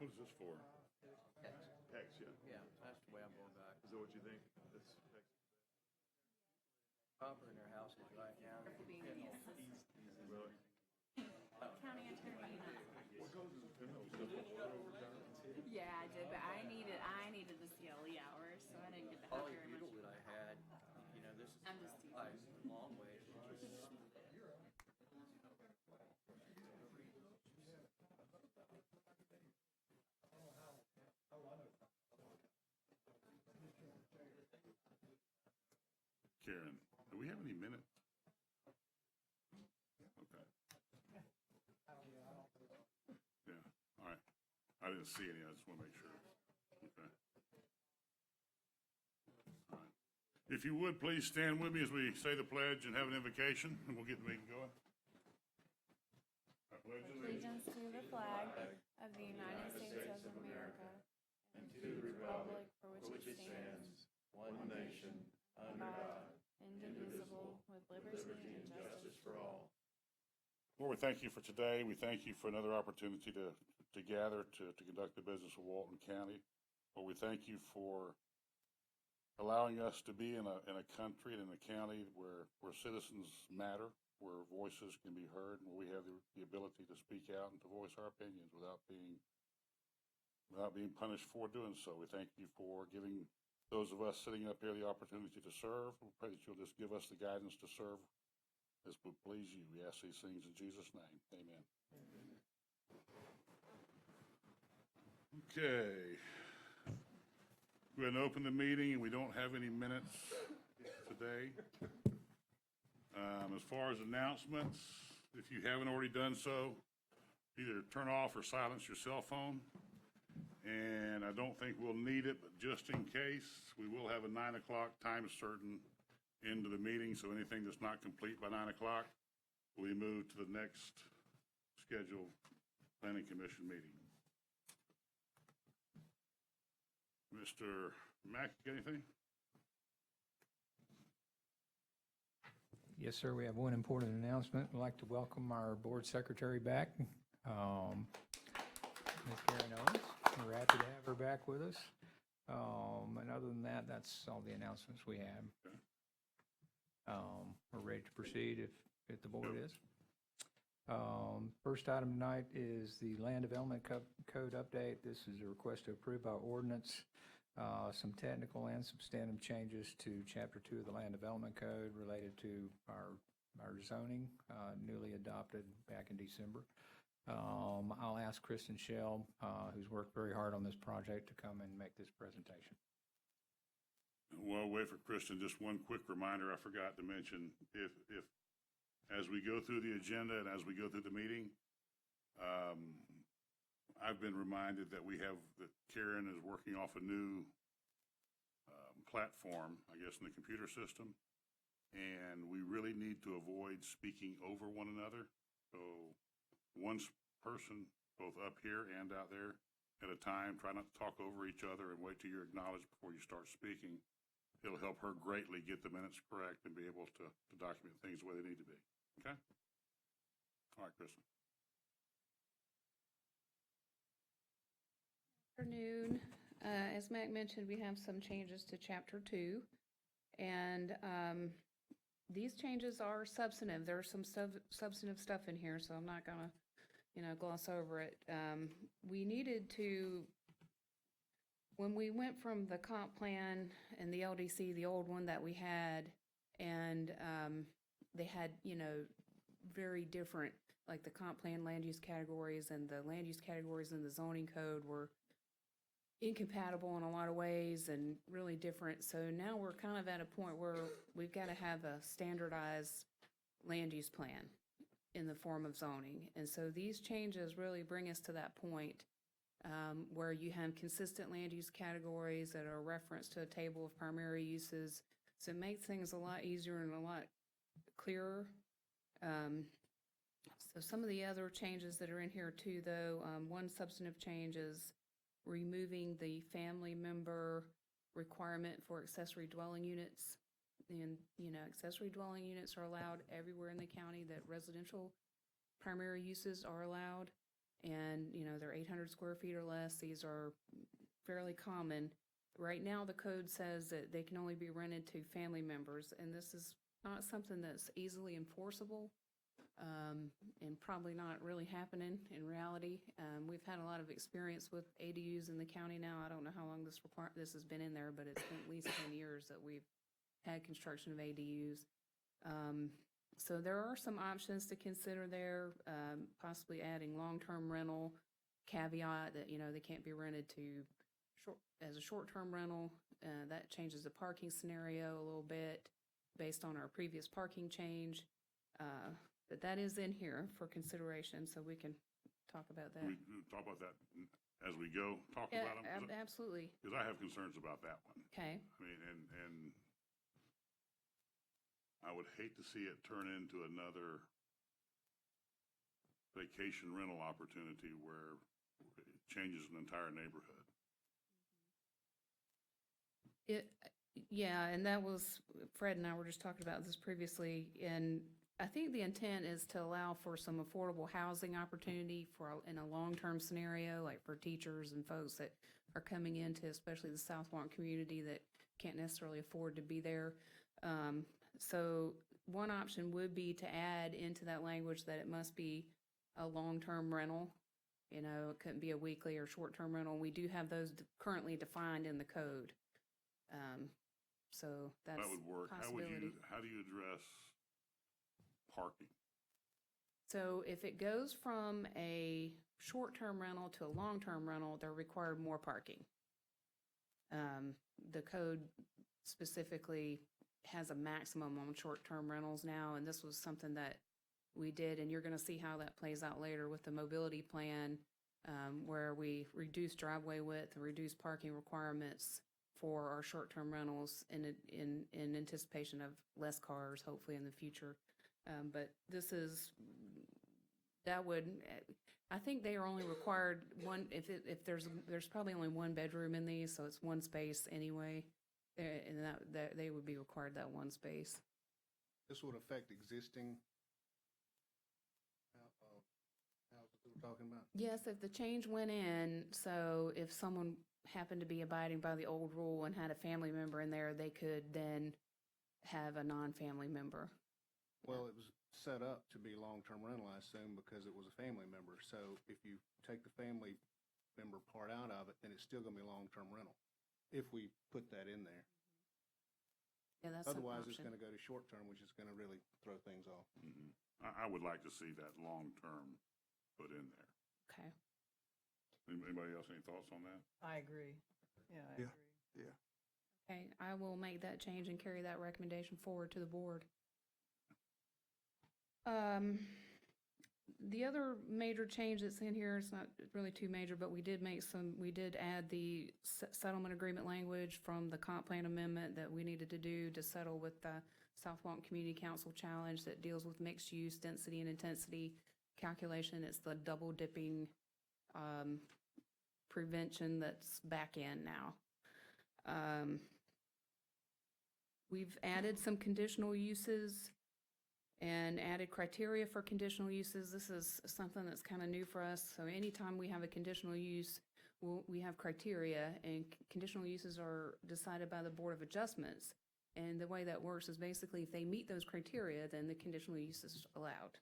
What is this for? Hex, yeah. Yeah, that's the way I'm going back. Is that what you think? This hex? Proper in their houses right now. Being the assistant county attorney. What goes in the Yeah, I did, but I needed the CLE hours, so I didn't get to All have the very doodle much. that I had, you know, this is I'm just teasing. like a long way. Karen, do we have any minutes? Okay. Yeah, all right. I didn't see any, I just want to make sure. Okay. All right. If you would, please stand with me as we say the pledge and have an invocation, and we'll get the meeting going. I pledge Allegiance to the flag of the United States of America and to the republic for which it stands, one nation, under God, indivisible, with liberty and justice for all. Lord, we thank you for today. We thank you for another opportunity to gather to conduct the business of Walton County. Lord, we thank you for allowing us to be in a country and in a county where citizens matter, where voices can be heard, and where we have the ability to speak out and to voice our opinions without being punished for doing so. We thank you for giving those of us sitting up here the opportunity to serve. We pray that you'll just give us the guidance to serve as would please you. We ask these things in Jesus' name. Amen. Okay. We're going to open the meeting, and we don't have any minutes today. As far as announcements, if you haven't already done so, either turn off or silence your cell phone. And I don't think we'll need it, but just in case, we will have a 9 o'clock time certain into the meeting, so anything that's not complete by 9 o'clock, we move to the next scheduled planning commission meeting. Mr. Mack, anything? Yes, sir. We have one important announcement. We'd like to welcome our board secretary back, Ms. Karen Owens. We're happy to have her back with us. And other than that, that's all the announcements we have. Okay. We're ready to proceed if the board is. First item tonight is the Land Development Code update. This is a request to approve our ordinance, some technical and substantive changes to Chapter 2 of the Land Development Code related to our zoning, newly adopted back in December. I'll ask Kristen Sh, who's worked very hard on this project, to come and make this presentation. Well, wait for Kristen. Just one quick reminder I forgot to mention. If as we go through the agenda and as we go through the meeting, I've been reminded that that Karen is working off a new platform, I guess, in the computer system, and we really need to avoid speaking over one another. So one person, both up here and out there at a time, try not to talk over each other and wait till you're acknowledged before you start speaking. It'll help her greatly get the minutes correct and be able to document things the way they need to be. Okay? All right, Kristen. Afternoon. As Mac mentioned, we have some changes to Chapter 2, and these changes are substantive. There's some substantive stuff in here, so I'm not going to, gloss over it. We needed to, when we went from the comp plan and the LDC, the old one that we had, and they had, very different, like the comp plan land use categories and the land use categories in the zoning code were incompatible in a lot of ways and really different. So now we're kind of at a point where we've got to have a standardized land use plan in the form of zoning. And so these changes really bring us to that point where you have consistent land use categories that are referenced to a table of primary uses. So it makes things a lot easier and a lot clearer. So some of the other changes that are in here too, though, one substantive change is removing the family member requirement for accessory dwelling units. And, accessory dwelling units are allowed everywhere in the county that residential primary uses are allowed. and, you know, they're 800 square feet or less. These are fairly common. Right now, the code says that they can only be rented to family members, and this is not something that's easily enforceable, and probably not really happening in reality. We've had a lot of experience with ADUs in the county now. I don't know how long this has been in there, but it's been at least 10 years that we've had construction of ADUs. So there are some options to consider there, possibly adding long-term rental, caveat that, you know, they can't be rented to as a short-term rental. That changes the parking scenario a little bit based on our previous parking change. But that is in here for consideration, so we can talk about that. We talk about that as we go, talk Yeah, about them? absolutely. Because I have concerns about that one. Okay. I mean, and I would hate to see it turn into another vacation rental opportunity where it changes an entire neighborhood. Yeah, and that was, Fred and I were just talking about this previously, and I think the intent is to allow for some affordable housing opportunity in a long-term scenario, like for teachers and folks that are coming into, especially the South Walton community, that can't necessarily afford to be there. So one option would be to add into that language that it must be a long-term rental. You know, it couldn't be a weekly or short-term rental. We do have those currently defined in the code. So that's That would work. a possibility. How do you address parking? So if it goes from a short-term rental to a long-term rental, they're required more parking. The code specifically has a maximum on short-term rentals now, and this was something that we did, and you're going to see how that plays out later with the mobility plan, where we reduce driveway width and reduce parking requirements for our short-term rentals in anticipation of less cars, hopefully in the future. But I think they are only required one, if there's probably only one bedroom in these, so it's one space anyway, and that they would be required that one space. This would affect existing houses that we're talking about? Yes, if the change went in, so if someone happened to be abiding by the old rule and had a family member in there, they could then have a non-family member. Well, it was set up to be long-term rental, I assume, because it was a family member. So if you take the family member part out of it, then it's still going to be long-term rental, if we put that in there. Yeah, that's an Otherwise, it's option. going to go to short-term, which is going to really throw things off. Mhm. I would like to see that long-term put in there. Okay. Anybody else, any thoughts on that? I agree. Yeah, I agree. Okay, I will make that change and carry that recommendation forward to the board. The other major change that's in here, it's not really too major, but we did add the settlement agreement language from the comp plan amendment that we needed to do to settle with the South Walton Community Council challenge that deals with mixed use density and intensity calculation. It's the double dipping prevention that's back in now. We've added some conditional uses and added criteria for conditional uses. This is something that's kind of new for us. So anytime we have a conditional use, we have criteria, and conditional uses are decided by the Board of Adjustments. And the way that works is basically if they meet those criteria, then the conditional use is allowed.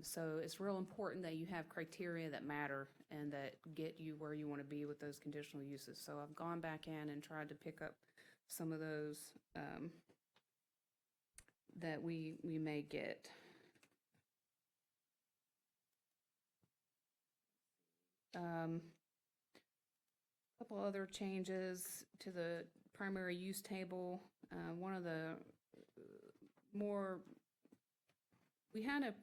So it's real important that you have criteria that matter and that get you where you want to be with those conditional uses. So I've gone back in and tried to pick up some of those that we may get. Couple other changes to the primary use table. One of the we had a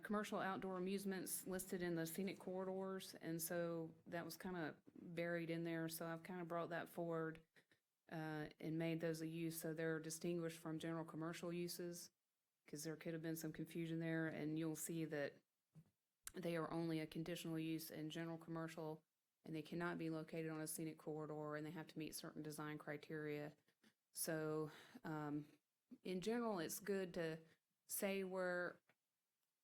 commercial outdoor amusements listed in the scenic corridors, and so that was kind of buried in there. So I've kind of brought that forward and made those a use, so they're distinguished from general commercial uses, because there could have been some confusion there, and you'll see that they are only a conditional use in general commercial, and they cannot be located on a scenic corridor, and they have to meet certain design criteria. So in general, it's good to say where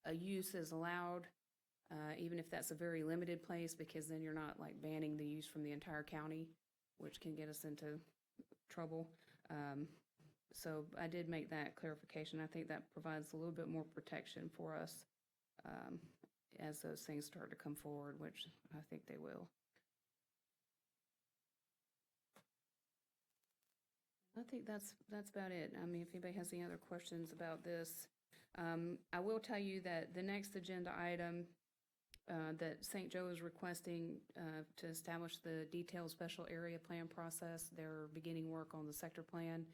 a use is allowed, even if that's a very limited place, because then you're not like banning the use from the entire county, which can get us into trouble. So I did make that clarification. I think that provides a little bit more protection for us as those things start to come forward, which I think they will. I think that's about it. I mean, if anybody has any other questions about this, I will tell you that the next agenda item that St. Joe is requesting to establish the detailed special area plan process, they're beginning work on the sector plan.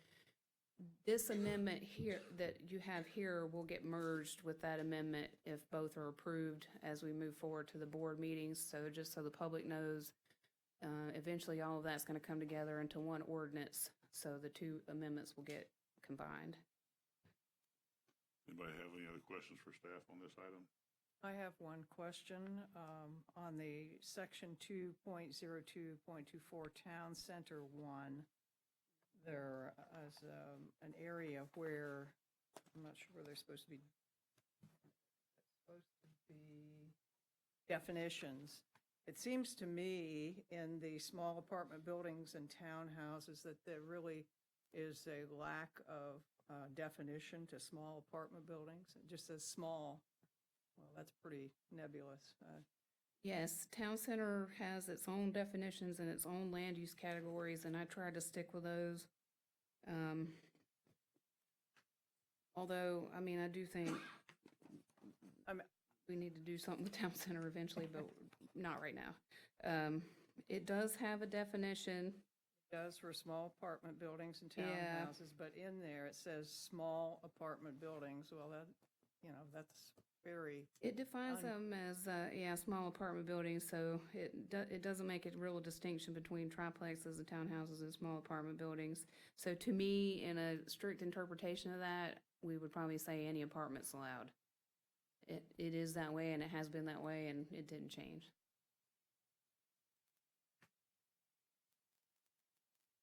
This amendment here that you have here will get merged with that amendment if both are approved as we move forward to the board meetings. So just so the public knows, eventually all of that's going to come together into one ordinance. So the two amendments will get combined. Anybody have any other questions for staff on this item? I have one question on the section 2.02.24 Town Center 1. There is an area where, I'm not sure where they're supposed to be definitions. It seems to me in the small apartment buildings and townhouses that there really is a lack of definition to small apartment buildings. It just says small. Well, that's pretty nebulous. Yes, town center has its own definitions and its own land use categories, and I tried to stick with those. Although, I mean, I do think we need to do something with town center eventually, but not right now. It does have a definition. It does for small apartment buildings and Yeah. townhouses, but in there it says small apartment buildings. Well, that, that's very, It defines them as, small apartment buildings, so it doesn't make a real distinction between triplexes and townhouses and small apartment buildings. So to me, in a strict interpretation of that, we would probably say any apartment's allowed. It is that way, and it has been that way, and it didn't change.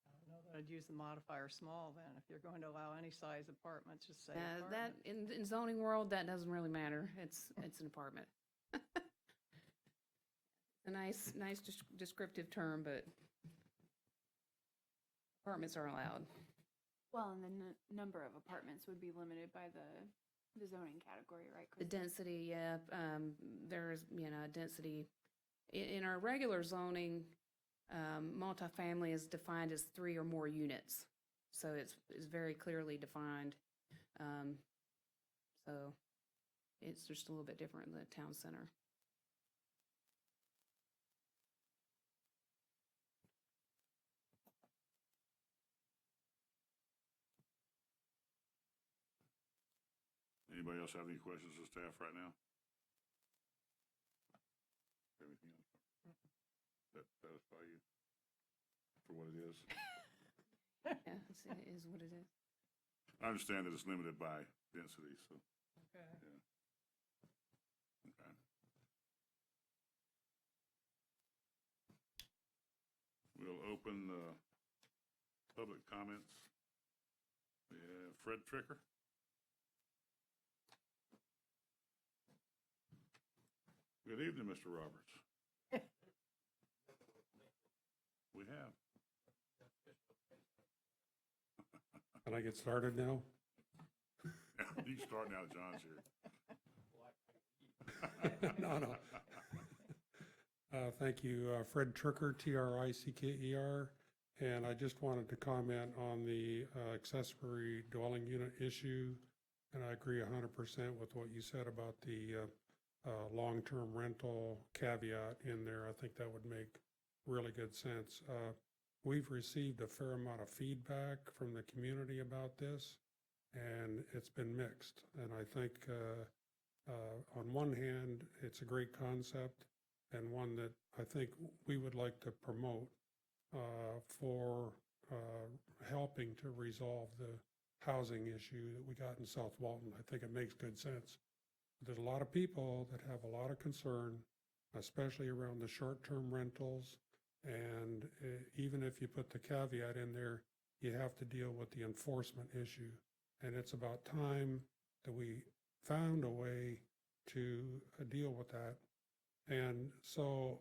I don't know that I'd use the modifier small then. If you're going to allow any size apartments, just say That apartment. in zoning world, that doesn't really matter. It's an apartment. A nice descriptive term, but apartments are allowed. Well, and the number of apartments would be limited by the zoning category, right, The Kristen? density, yeah, there's, density. In our regular zoning, multifamily is defined as 3 or more units. So it's very clearly defined. So it's just a little bit different in the town center. Anybody else have any questions of staff right now? Everything else? That satisfy you for what it is? Yeah, it is what it is. I understand that it's limited by density, so, Okay. yeah. Okay. We'll open public comments. We have Fred Tricker. Good evening, Mr. Roberts. We have. Can I get started now? You can start now, John's here. No. Thank you, Fred Tricker, Tricker, and I just wanted to comment on the accessory dwelling unit issue, and I agree 100% with what you said about the long-term rental caveat in there. I think that would make really good sense. We've received a fair amount of feedback from the community about this, and it's been mixed. And I think on one hand, it's a great concept and one that I think we would like to promote for helping to resolve the housing issue that we got in South Walton. I think it makes good sense. There's a lot of people that have a lot of concern, especially around the short-term rentals. And even if you put the caveat in there, you have to deal with the enforcement issue. And it's about time that we found a way to deal with that. And so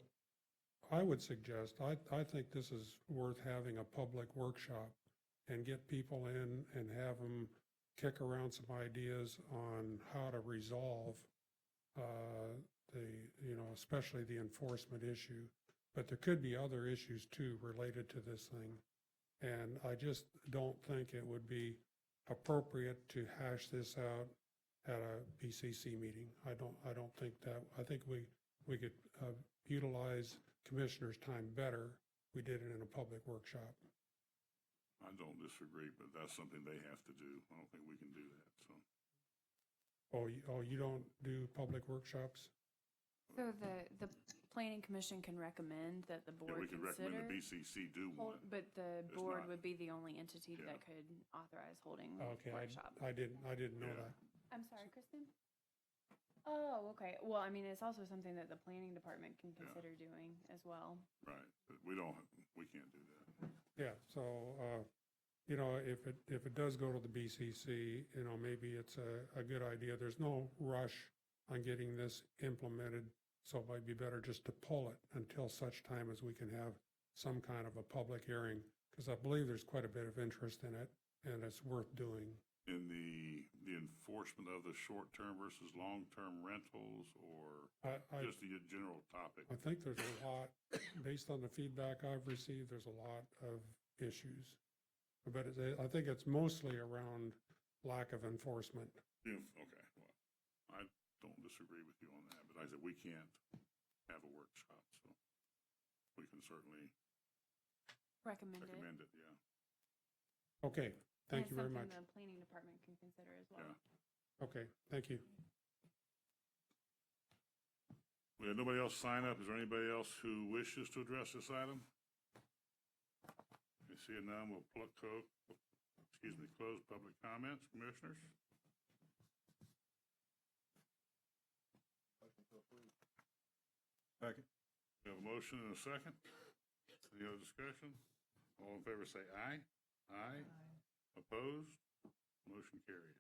I would suggest, I think this is worth having a public workshop and get people in and have them kick around some ideas on how to resolve especially the enforcement issue. But there could be other issues too related to this thing. And I just don't think it would be appropriate to hash this out at a BCC meeting. I don't think that, I think we could utilize commissioners' time better. We did it in a public workshop. I don't disagree, but that's something they have to do. I don't think we can do that, so. You don't do public workshops? So the planning commission can recommend that the Yeah, board we could recommend the consider. BCC do one. But the It's board not- would be the only entity Yeah. that could authorize holding Okay, workshop. I didn't know Yeah. that. I'm sorry, Kristen? Oh, okay. Well, I mean, it's also something that the planning department can consider doing as well. Right, but we can't do that. Yeah, so, if it does go to the BCC, maybe it's a good idea. There's no rush on getting this implemented, so it might be better just to pull it until such time as we can have some kind of a public hearing, because I believe there's quite a bit of interest in it, and it's worth doing. In the enforcement of the short-term versus long-term rentals, or just the general topic? I think there's a lot, based on the feedback I've received, there's a lot of issues. But I think it's mostly around lack of enforcement. Okay, well, I don't disagree with you on that, but like I said, we can't have a workshop, so we can certainly Recommend it. recommend it, yeah. Okay, thank you very much. It's something the planning department can consider as well. Yeah. Okay, thank you. We have nobody else sign up. Is there anybody else who wishes to address this item? You see it now, we'll close public comments, commissioners. Second. We have a motion and a second. Any other discussion? All in favor say aye. Aye. Opposed? Motion carried.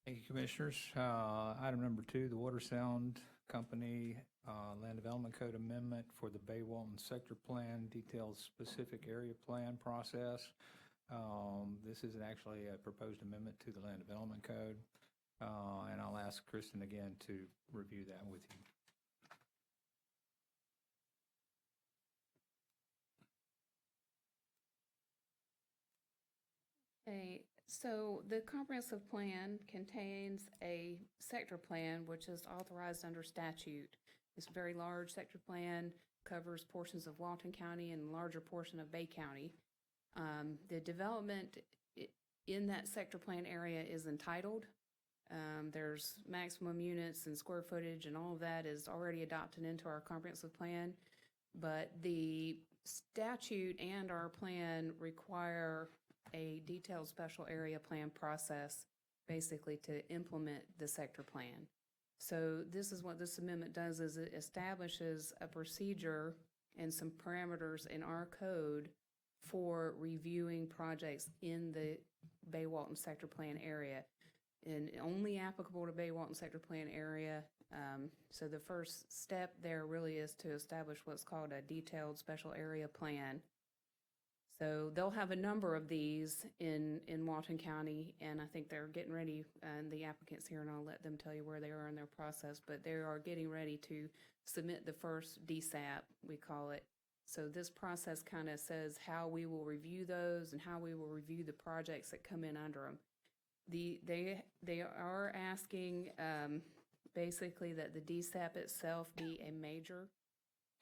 Thank you, Commissioners. Item number 2, the WaterSound Company Land Development Code Amendment for the Bay-Walton Sector Plan details specific area plan process. This is actually a proposed amendment to the Land Development Code, and I'll ask Kristen again to review that with you. Okay, so the comprehensive plan contains a sector plan which is authorized under statute. It's a very large sector plan, covers portions of Walton County and a larger portion of Bay County. The development in that sector plan area is entitled. There's maximum units and square footage and all of that is already adopted into our comprehensive plan. But the statute and our plan require a detailed special area plan process basically to implement the sector plan. So this is what this amendment does, is it establishes a procedure and some parameters in our code for reviewing projects in the Bay-Walton sector plan area, and only applicable to Bay-Walton sector plan area. So the first step there really is to establish what's called a detailed special area plan. So they'll have a number of these in Walton County, and I think they're getting ready, and the applicant's here, and I'll let them tell you where they are in their process, but they are getting ready to submit the first DSAP, we call it. So this process kind of says how we will review those and how we will review the projects that come in under them. They are asking basically that the DSAP itself be a major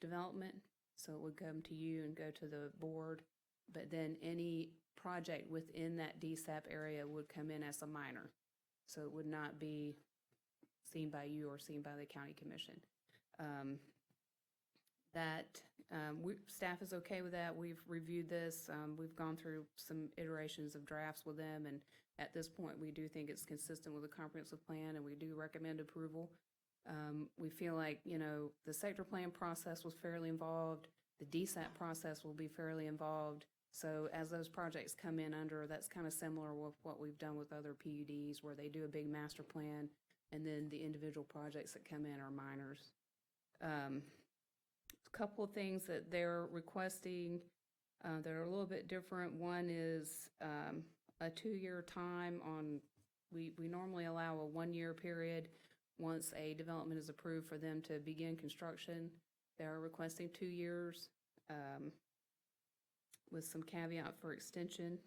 development, so it would come to you and go to the board. But then any project within that DSAP area would come in as a minor. So it would not be seen by you or seen by the county commission. Staff is okay with that. We've reviewed this. We've gone through some iterations of drafts with them, and at this point, we do think it's consistent with the comprehensive plan, and we do recommend approval. We feel like, the sector plan process was fairly involved. The DSAP process will be fairly involved. So as those projects come in under, that's kind of similar with what we've done with other PUDs, where they do a big master plan, and then the individual projects that come in are minors. A couple of things that they're requesting that are a little bit different. One is a 2-year time on, we normally allow a 1-year period once a development is approved for them to begin construction. They're requesting 2 years with some caveat for extension.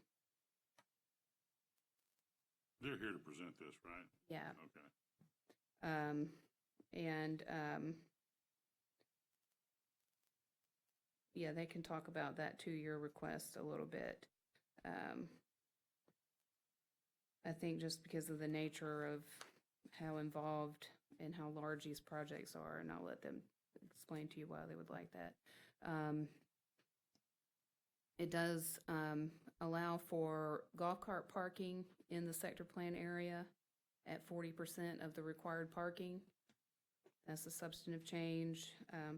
They're here to present this, right? Yeah. Okay. Yeah, they can talk about that 2-year request a little bit. I think just because of the nature of how involved and how large these projects are, and I'll let them explain to you why they would like that. It does allow for golf cart parking in the sector plan area at 40% of the required parking. That's a substantive change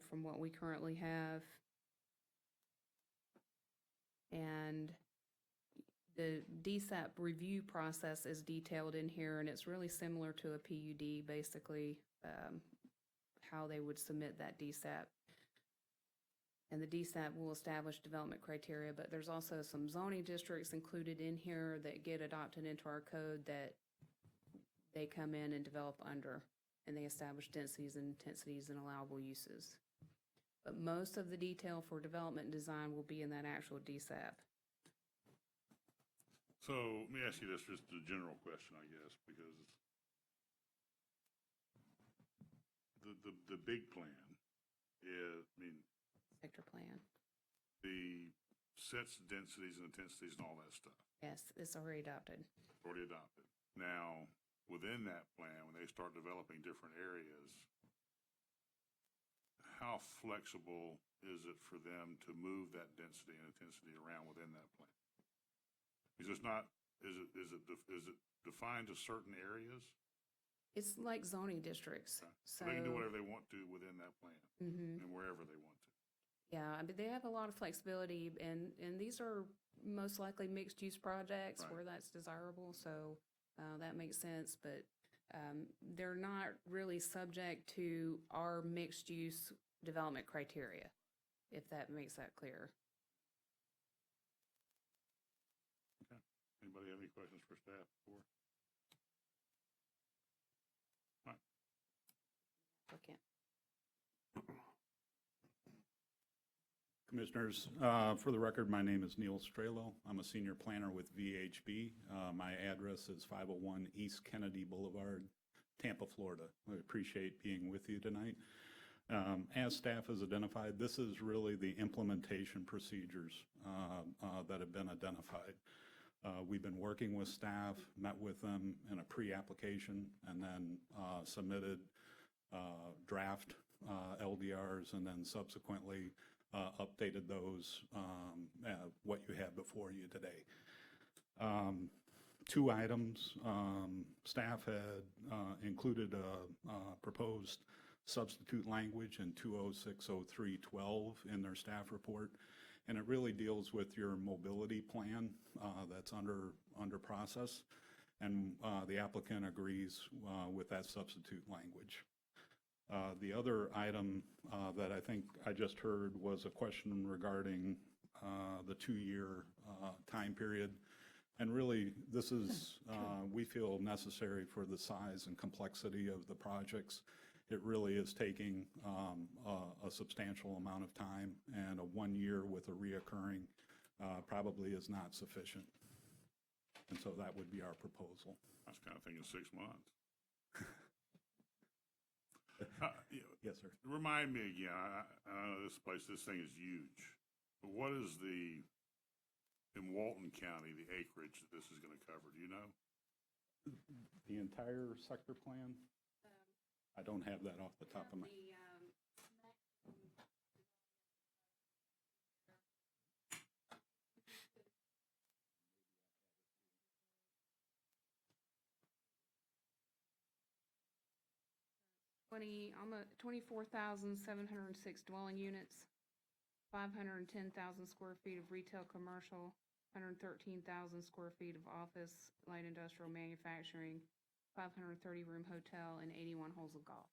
from what we currently have. And the DSAP review process is detailed in here, and it's really similar to a PUD, basically, how they would submit that DSAP. And the DSAP will establish development criteria, but there's also some zoning districts included in here that get adopted into our code that they come in and develop under, and they establish densities and intensities and allowable uses. But most of the detail for development design will be in that actual DSAP. So let me ask you this, just a general question, I guess, because the big plan is, I mean, Sector plan. the sets, densities, and intensities and all that stuff. Yes, it's already adopted. Already adopted. Now, within that plan, when they start developing different areas, how flexible is it for them to move that density and intensity around within that plan? Because it's not, is it defined to certain areas? It's like zoning districts. Okay. So They can do whatever they want to within that plan Mhm. and wherever they want to. Yeah, I mean, they have a lot of flexibility, and these are most likely mixed-use projects Right. where that's desirable, so that makes sense, but they're not really subject to our mixed-use development criteria, if that makes that clear. Okay. Anybody have any questions for staff before? All right. Okay. Commissioners, for the record, my name is Neil Strelo. I'm a senior planner with VHB. My address is 501 East Kennedy Boulevard, Tampa, Florida. I appreciate being with you tonight. As staff has identified, this is really the implementation procedures that have been identified. We've been working with staff, met with them in a pre-application, and then submitted draft LDRs, and then subsequently updated those, what you have before you today. 2 items, staff had included a proposed substitute language in 2060312 in their staff report, and it really deals with your mobility plan that's under process, and the applicant agrees with that substitute language. The other item that I think I just heard was a question regarding the 2-year time period. And really, this is, we feel necessary for the size and complexity of the projects. It really is taking a substantial amount of time, and a 1 year with a reoccurring probably is not sufficient. And so that would be our proposal. I was kind of thinking 6 months. Yes, sir. Remind me again, I know this thing is huge, but what is in Walton County, the acreage that this is going to cover, do you know? The entire sector plan? I don't have that off the top of my. Almost 24,706 dwelling units, 510,000 square feet of retail commercial, 113,000 square feet of office, light industrial manufacturing, 530-room hotel, and 81 holes of golf.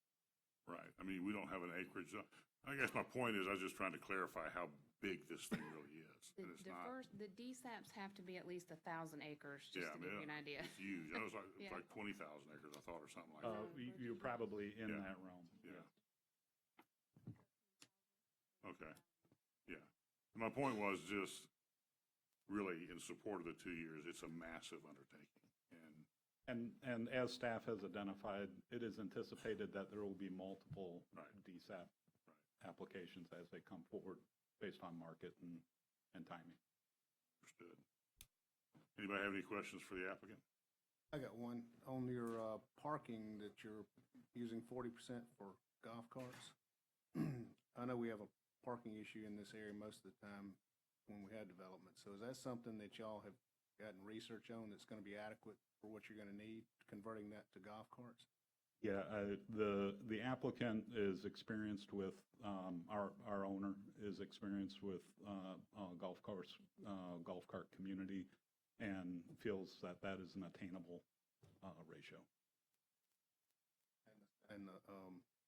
Right. I mean, we don't have an acreage. I guess my point is, I was just trying to clarify how big this thing really is. And it's not, The DSAPs have to be at least 1,000 acres, just yeah, to I mean, give you an idea. it's huge. I was like, it's Yeah. like 20,000 acres, I thought, or something like that. You're probably in Yeah. that realm. Yeah. Okay, yeah. My point was just really in support of the 2 years, it's a massive undertaking. And as staff has identified, it is anticipated that there will be multiple Right. DSAP applications as they come forward based on market and timing. Understood. Anybody have any questions for the applicant? I got one. On your parking that you're using 40% for golf carts, I know we have a parking issue in this area most of the time when we had development. So is that something that y'all have gotten research on that's going to be adequate for what you're going to need, converting that to golf carts? Yeah, the applicant is experienced with, our owner is experienced with golf cart community, and feels that that is an attainable ratio. And the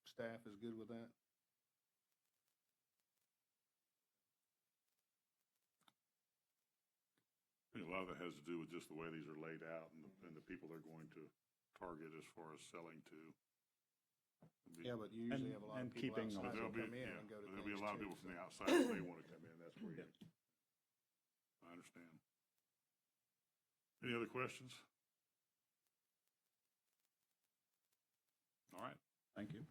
staff is good with that? I think a lot of that has to do with just the way these are laid out and the people they're going to target as far as selling to. Yeah, but you usually have a lot of and people keeping outside There'll that be, come in yeah, and go to there'll be a things lot of too, people from so. the outside that may want to come in, that's where you, I understand. Any other questions? All right, Thank you.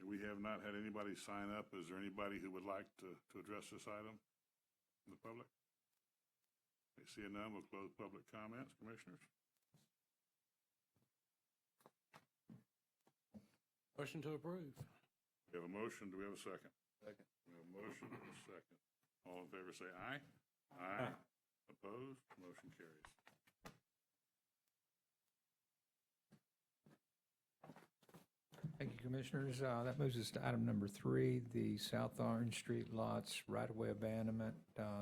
we have not had anybody sign up. Is there anybody who would like to address this item in the public? I see none, we'll close public comments. Commissioners? Motion to approve. We have a motion, do we have a second? Second. We have a motion and a second. All in favor say aye. Aye. Opposed? Motion carries. Thank you, Commissioners. That moves us to item number 3, the South Orange Street Lots Right-of-Way Abandonment.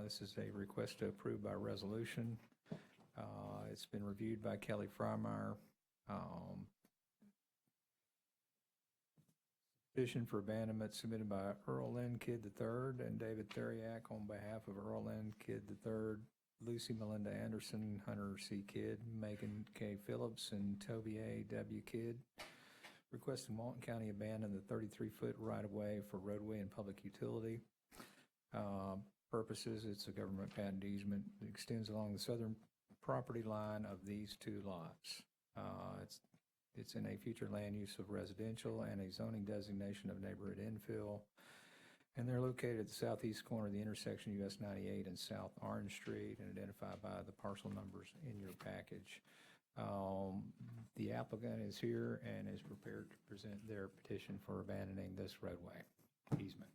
This is a request to approve by resolution. It's been reviewed by Keli Frymire. Petition for abandonment submitted by Earl Ly III and David Theriak on behalf of Earl Ly III, Lucy Melinda Anderson, Hunter C. Kidd, Megan K. Phillips, and Toby A. W. Kidd. Requesting Walton County abandon the 33-foot right-of-way for roadway and public utility purposes. It's a government patent easement that extends along the southern property line of these 2 lots. It's in a future land use of residential and a zoning designation of neighborhood infill. And they're located at the southeast corner of the intersection US 98 and South Orange Street, and identified by the parcel numbers in your package. The applicant is here and is prepared to present their petition for abandoning this roadway easement.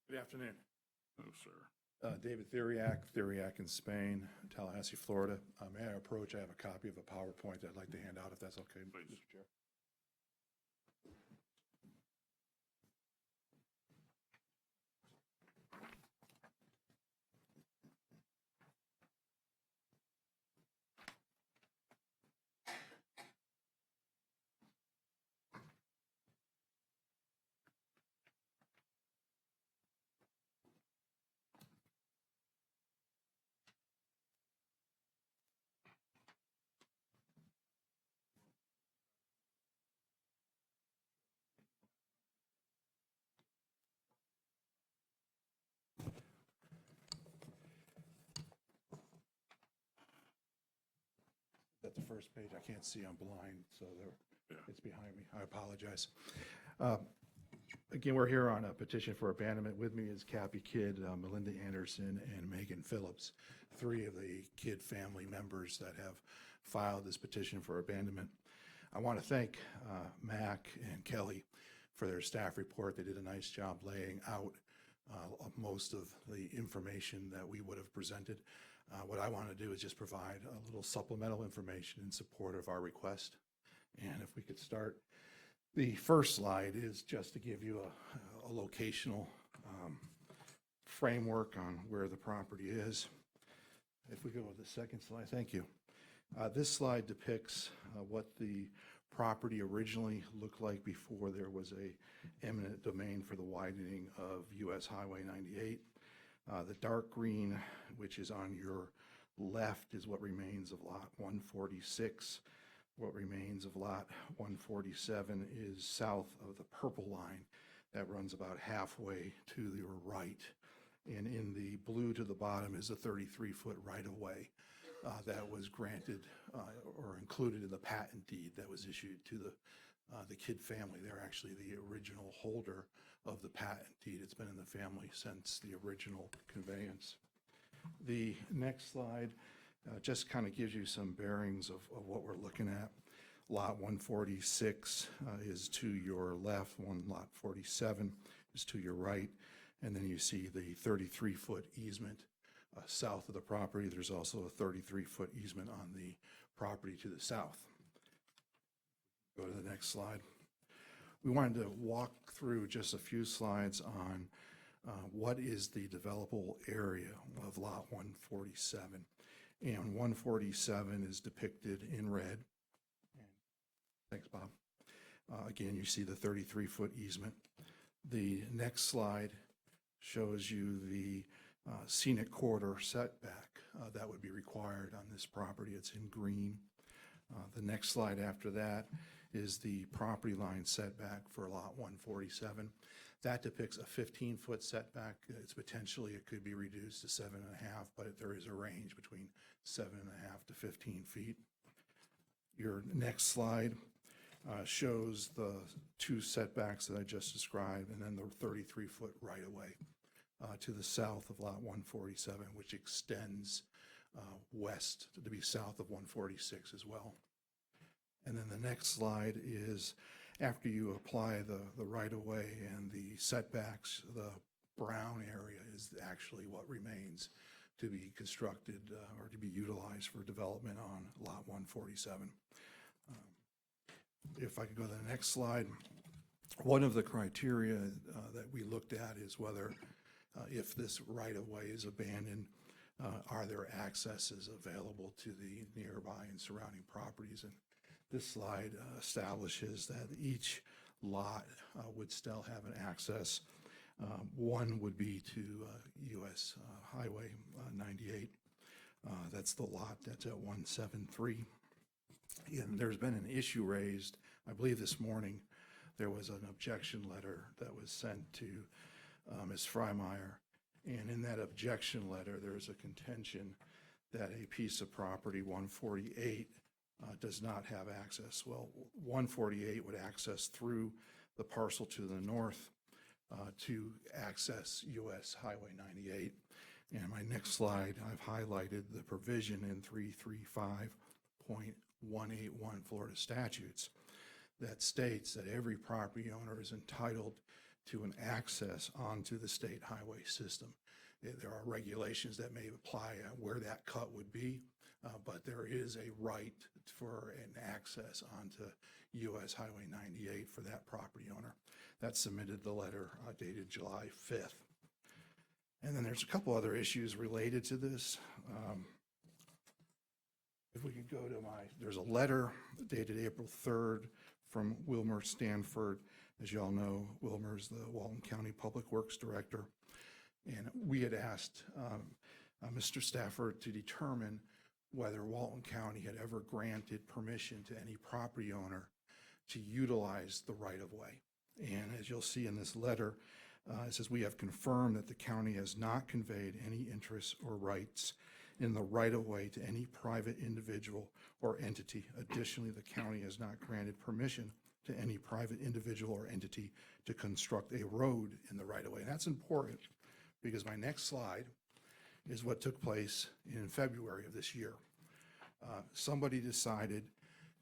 Good afternoon. No, sir. David Theriak in Spain, Tallahassee, Florida. May I approach? I have a copy of a PowerPoint I'd like to hand out if that's okay, Please. Mr. Chair. At the first page, I can't see, I'm blind, so it's behind me. I apologize. Again, we're here on a petition for abandonment. With me is Cappy Kidd, Melinda Anderson, and Megan Phillips, 3 of the Kidd family members that have filed this petition for abandonment. I want to thank Mac and Kelly for their staff report. They did a nice job laying out most of the information that we would have presented. What I want to do is just provide a little supplemental information in support of our request. And if we could start, The first slide is just to give you a locational framework on where the property is. If we go to the second slide, thank you. This slide depicts what the property originally looked like before there was a eminent domain for the widening of US Highway 98. The dark green, which is on your left, is what remains of Lot 146. What remains of Lot 147 is south of the purple line that runs about halfway to your right. And in the blue to the bottom is a 33-foot right-of-way that was granted or included in the patent deed that was issued to the Kidd family. They're actually the original holder of the patent deed. It's been in the family since the original conveyance. The next slide just kind of gives you some bearings of what we're looking at. Lot 146 is to your left, lot 47 is to your right, and then you see the 33-foot easement south of the property. There's also a 33-foot easement on the property to the south. Go to the next slide. We wanted to walk through just a few slides on what is the developable area of Lot 147. And 147 is depicted in red. Thanks, Bob. Again, you see the 33-foot easement. The next slide shows you the scenic corridor setback that would be required on this property. It's in green. The next slide after that is the property line setback for Lot 147. That depicts a 15-foot setback. It could be reduced to 7.5, but there is a range between 7.5 to 15 feet. Your next slide shows the two setbacks that I just described, and then the 33-foot right-of-way to the south of Lot 147, which extends west to be south of 146 as well. And then the next slide is after you apply the right-of-way and the setbacks, the brown area is actually what remains to be constructed or to be utilized for development on Lot 147. If I could go to the next slide, one of the criteria that we looked at is whether if this right-of-way is abandoned, are there accesses available to the nearby and surrounding properties? And this slide establishes that each lot would still have an access. One would be to US Highway 98. That's the lot that's at 173. And there's been an issue raised, I believe this morning, there was an objection letter that was sent to Ms. Frymire. And in that objection letter, there's a contention that a piece of property, 148, does not have access. Well, 148 would access through the parcel to the north to access US Highway 98. And my next slide, I've highlighted the provision in 335.181 Florida statutes that states that every property owner is entitled to an access onto the state highway system. There are regulations that may apply where that cut would be, but there is a right for an access onto US Highway 98 for that property owner. That submitted the letter dated July 5th. And then there's a couple other issues related to this. If we could go to there's a letter dated April 3rd from Wilmer Stanford. As you all know, Wilmer is the Walton County Public Works Director. And we had asked Mr. Stafford to determine whether Walton County had ever granted permission to any property owner to utilize the right-of-way. And as you'll see in this letter, it says, we have confirmed that the county has not conveyed any interests or rights in the right-of-way to any private individual or entity. Additionally, the county has not granted permission to any private individual or entity to construct a road in the right-of-way. And that's important because my next slide is what took place in February of this year. Somebody decided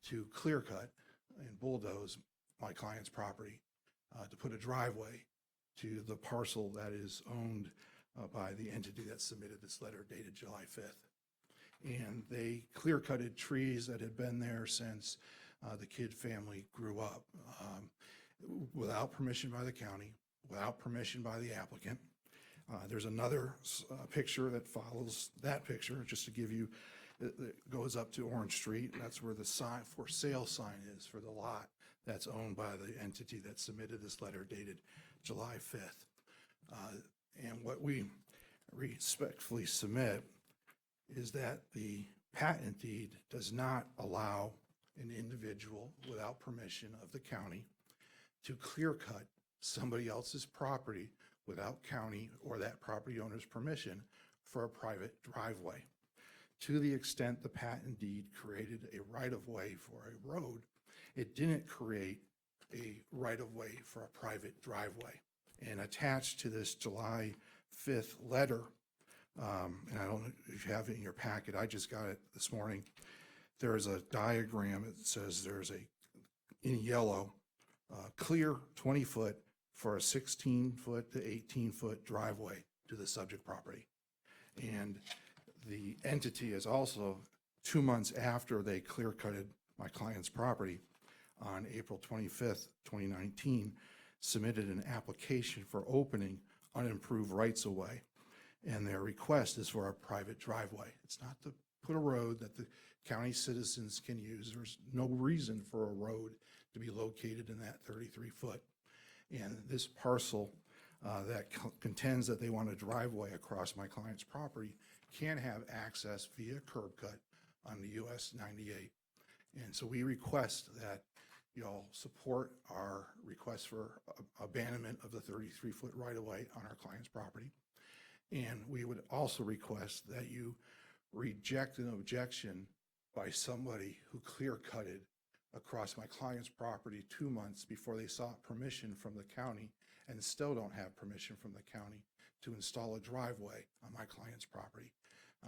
to clear cut and bulldoze my client's property to put a driveway to the parcel that is owned by the entity that submitted this letter dated July 5th. And they clear-cutted trees that had been there since the Kidd family grew up without permission by the county, without permission by the applicant. There's another picture that follows that picture, just to give you, it goes up to Orange Street. That's where the sign for sale sign is for the lot that's owned by the entity that submitted this letter dated July 5th. And what we respectfully submit is that the patent deed does not allow an individual without permission of the county to clear cut somebody else's property without county or that property owner's permission for a private driveway. To the extent the patent deed created a right-of-way for a road, it didn't create a right-of-way for a private driveway. And attached to this July 5th letter, and I don't know if you have it in your packet, I just got it this morning. There is a diagram that says there's in yellow, clear 20-foot for a 16-foot to 18-foot driveway to the subject property. And the entity is also 2 months after they clear-cutted my client's property on April 25th, 2019, submitted an application for opening unimproved rights-of-way. And their request is for a private driveway. It's not to put a road that the county citizens can use. There's no reason for a road to be located in that 33-foot. And this parcel that contends that they want a driveway across my client's property can have access via curb cut on the US 98. And so we request that you all support our request for abandonment of the 33-foot right-of-way on our client's property. And we would also request that you reject an objection by somebody who clear-cutted across my client's property 2 months before they sought permission from the county and still don't have permission from the county to install a driveway on my client's property.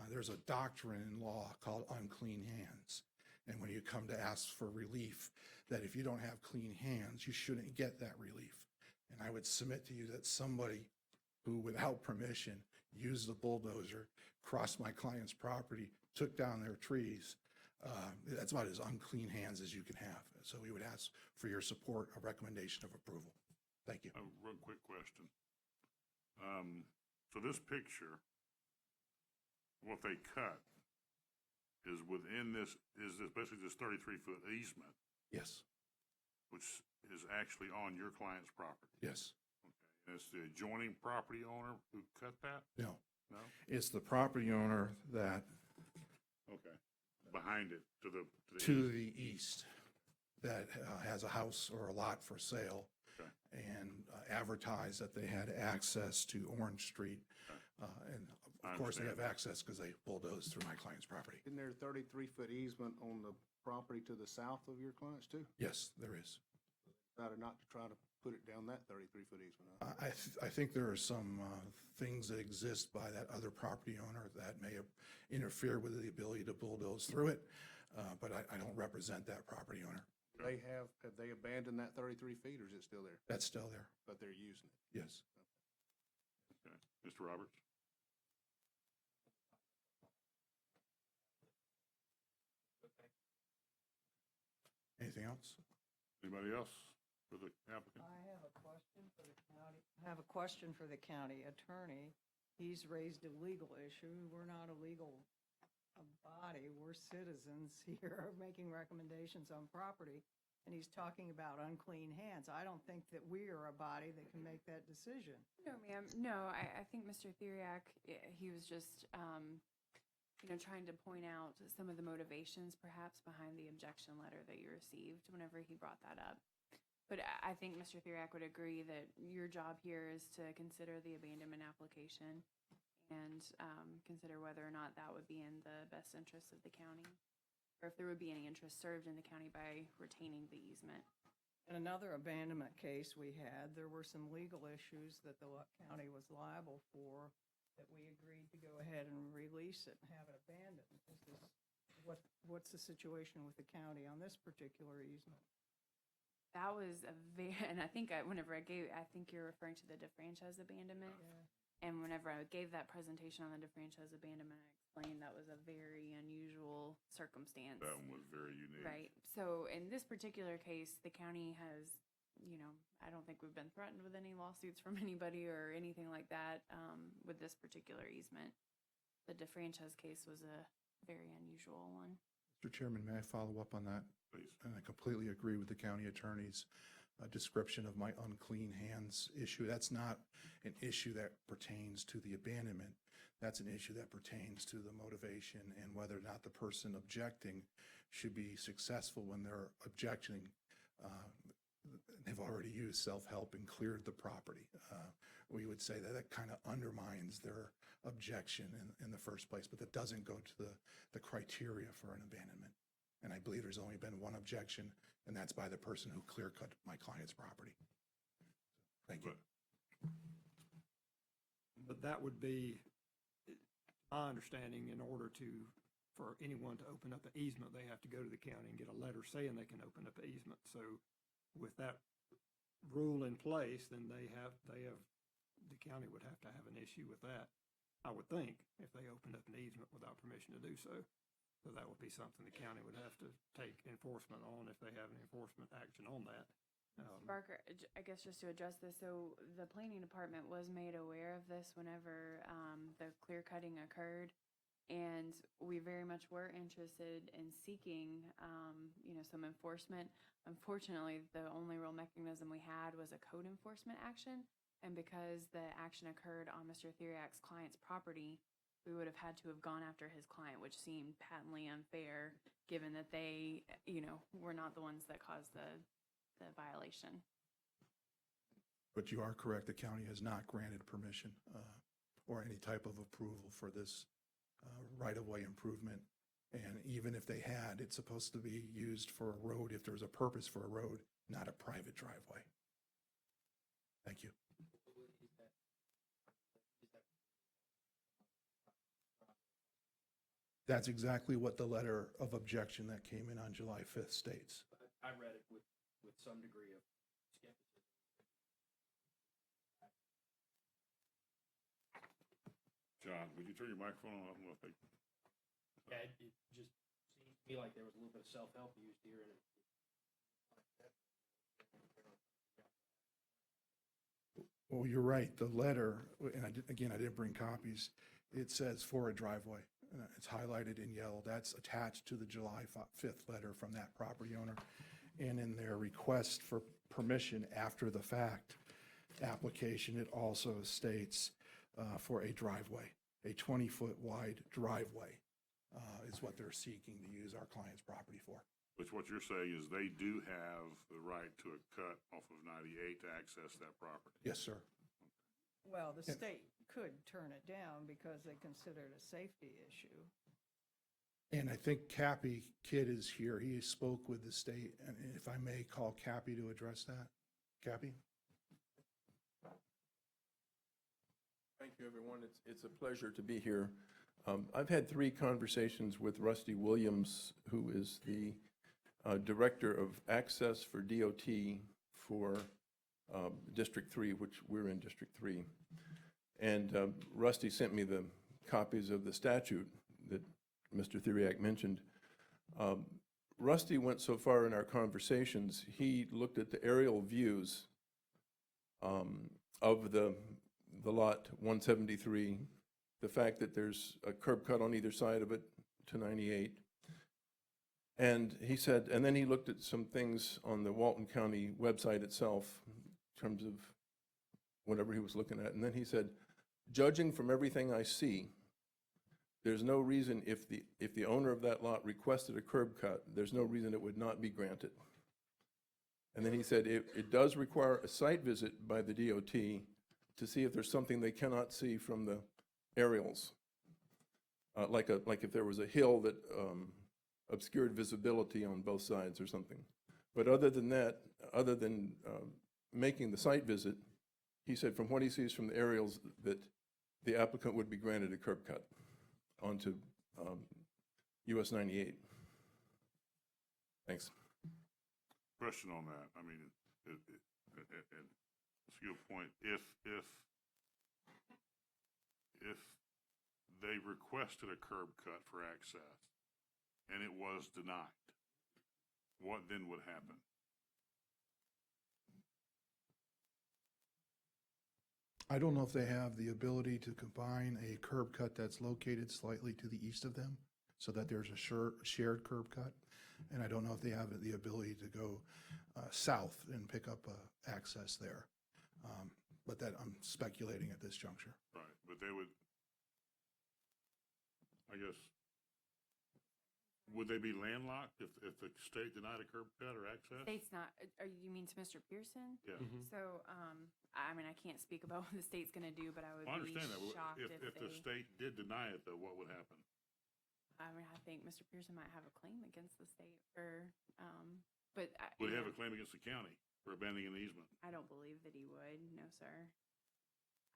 There's a doctrine in law called unclean hands. And when you come to ask for relief, that if you don't have clean hands, you shouldn't get that relief. And I would submit to you that somebody who, without permission, used the bulldozer, crossed my client's property, took down their trees, that's about as unclean hands as you can have. So we would ask for your support, a recommendation of approval. Thank you. A real quick question. So this picture, what they cut is within this, is this basically this 33-foot easement, Yes, which is actually on your client's property? yes. Okay. And it's the adjoining property owner who cut that? No, No? it's the property owner that Okay. Behind it, to the to east. the east that has a house or a lot for sale Okay. and advertised that they had access to Orange Street. And I of course, they have understand. access because they bulldozed through my client's property. Isn't there a 33-foot easement on the property to the south of your clients too? Yes, there is. Decided not to try to put it down that 33-foot easement. Huh? I think there are some things that exist by that other property owner that may interfere with the ability to bulldoze through it, but I don't represent that property owner. Have they abandoned that 33 feet, or is it still there? That's still there. But they're using it. Yes. Okay. Mr. Roberts? Anything else? Anybody else for the applicant? I have a question for the county. I have a question for the county attorney. He's raised a legal issue. We're not a legal body. We're citizens here making recommendations on property. And he's talking about unclean hands. I don't think that we are a body that can make that decision. No, ma'am. No, I think Mr. Theriak, he was just, trying to point out some of the motivations perhaps behind the objection letter that you received whenever he brought that up. But I think Mr. Theriak would agree that your job here is to consider the abandonment application and consider whether or not that would be in the best interest of the county, or if there would be any interest served in the county by retaining the easement. In another abandonment case we had, there were some legal issues that the county was liable for, that we agreed to go ahead and release it and have it abandoned. What's the situation with the county on this particular easement? That was and I think whenever I think you're referring to the defranchise abandonment. Yeah. And whenever I gave that presentation on the defranchised abandonment, I explained that was a very unusual circumstance. That one was very unique. Right. So in this particular case, the county has, I don't think we've been threatened with any lawsuits from anybody or anything like that with this particular easement. The defranchised case was a very unusual one. Mr. Chairman, may I follow up on that? Please. And I completely agree with the county attorney's description of my unclean hands issue. That's not an issue that pertains to the abandonment. That's an issue that pertains to the motivation and whether or not the person objecting should be successful when they're objecting. They've already used self-help and cleared the property. We would say that that kind of undermines their objection in the first place, but that doesn't go to the criteria for an abandonment. And I believe there's only been one objection, and that's by the person who clear-cut my client's property. Thank you. But that would be, my understanding, in order for anyone to open up an easement, they have to go to the county and get a letter saying they can open up an easement. So with that rule in place, then the county would have to have an issue with that, I would think, if they opened up an easement without permission to do so. So that would be something the county would have to take enforcement on if they have an enforcement action on that. Barker, I guess just to address this, so the planning department was made aware of this whenever the clear cutting occurred. And we very much were interested in seeking, some enforcement. Unfortunately, the only real mechanism we had was a code enforcement action. And because the action occurred on Mr. Theriak's client's property, we would have had to have gone after his client, which seemed patently unfair, given that they, were not the ones that caused the violation. But you are correct, the county has not granted permission or any type of approval for this right-of-way improvement. And even if they had, it's supposed to be used for a road if there's a purpose for a road, not a private driveway. Thank you. That's exactly what the letter of objection that came in on July 5th states. I read it with some degree of skepticism. John, would you turn your microphone on? I don't know if they. Yeah, it just seemed to me like there was a little bit of self-help used here. Well, you're right. The letter, and I didn't bring copies. It says for a driveway. It's highlighted in yellow. That's attached to the July 5th letter from that property owner. And in their request for permission after the fact application, it also states for a driveway, a 20-foot wide driveway is what they're seeking to use our client's property for. Which what you're saying is they do have the right to a cut off of 98 to access that property. Yes, sir. Well, the state could turn it down because they consider it a safety issue. And I think Cappy Kidd is here. He spoke with the state, and if I may call Cappy to address that. Cappy? Thank you, everyone. It's a pleasure to be here. I've had 3 conversations with Rusty Williams, who is the Director of Access for DOT for District 3, which we're in District 3. And Rusty sent me the copies of the statute that Mr. Theriak mentioned. Rusty went so far in our conversations, he looked at the aerial views of the lot 173, the fact that there's a curb cut on either side of it to 98. And he said, and then he looked at some things on the Walton County website itself in terms of whatever he was looking at. And then he said, judging from everything I see, there's no reason if the owner of that lot requested a curb cut, there's no reason it would not be granted. And then he said, it does require a site visit by the DOT to see if there's something they cannot see from the aerials. Like if there was a hill that obscured visibility on both sides or something. But other than that, other than making the site visit, he said from what he sees from the aerials that the applicant would be granted a curb cut onto US 98. Thanks. Question on that. I mean, and to your point, if if they requested a curb cut for access and it was denied, what then would happen? I don't know if they have the ability to combine a curb cut that's located slightly to the east of them so that there's a shared curb cut. And I don't know if they have the ability to go south and pick up access there. But that, I'm speculating at this juncture. Right, but they would, I guess, would they be landlocked if the state denied a curb cut or access? State's not, you mean to Mr. Pearson? Yeah. So, I mean, I can't speak about what the state's gonna do, but I would I be understand that. shocked If the they, state did deny it, though, what would happen? I mean, I think Mr. Pearson might have a claim against the state for, but Would he have a claim against the county for abandoning an easement? I don't believe that he would, no, sir.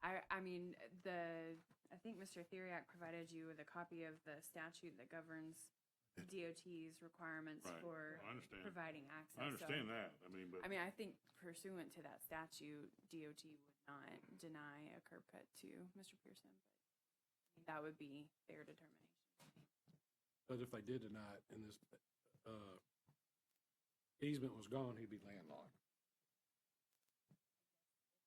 I mean, I think Mr. Theriak provided you with a copy of the statute that governs DOT's requirements Right. for I understand. providing access. I understand So, that. I mean, but I mean, I think pursuant to that statute, DOT would not deny a curb cut to Mr. Pearson, but that would be their determination. But if they did deny it and this easement was gone, he'd be landlocked.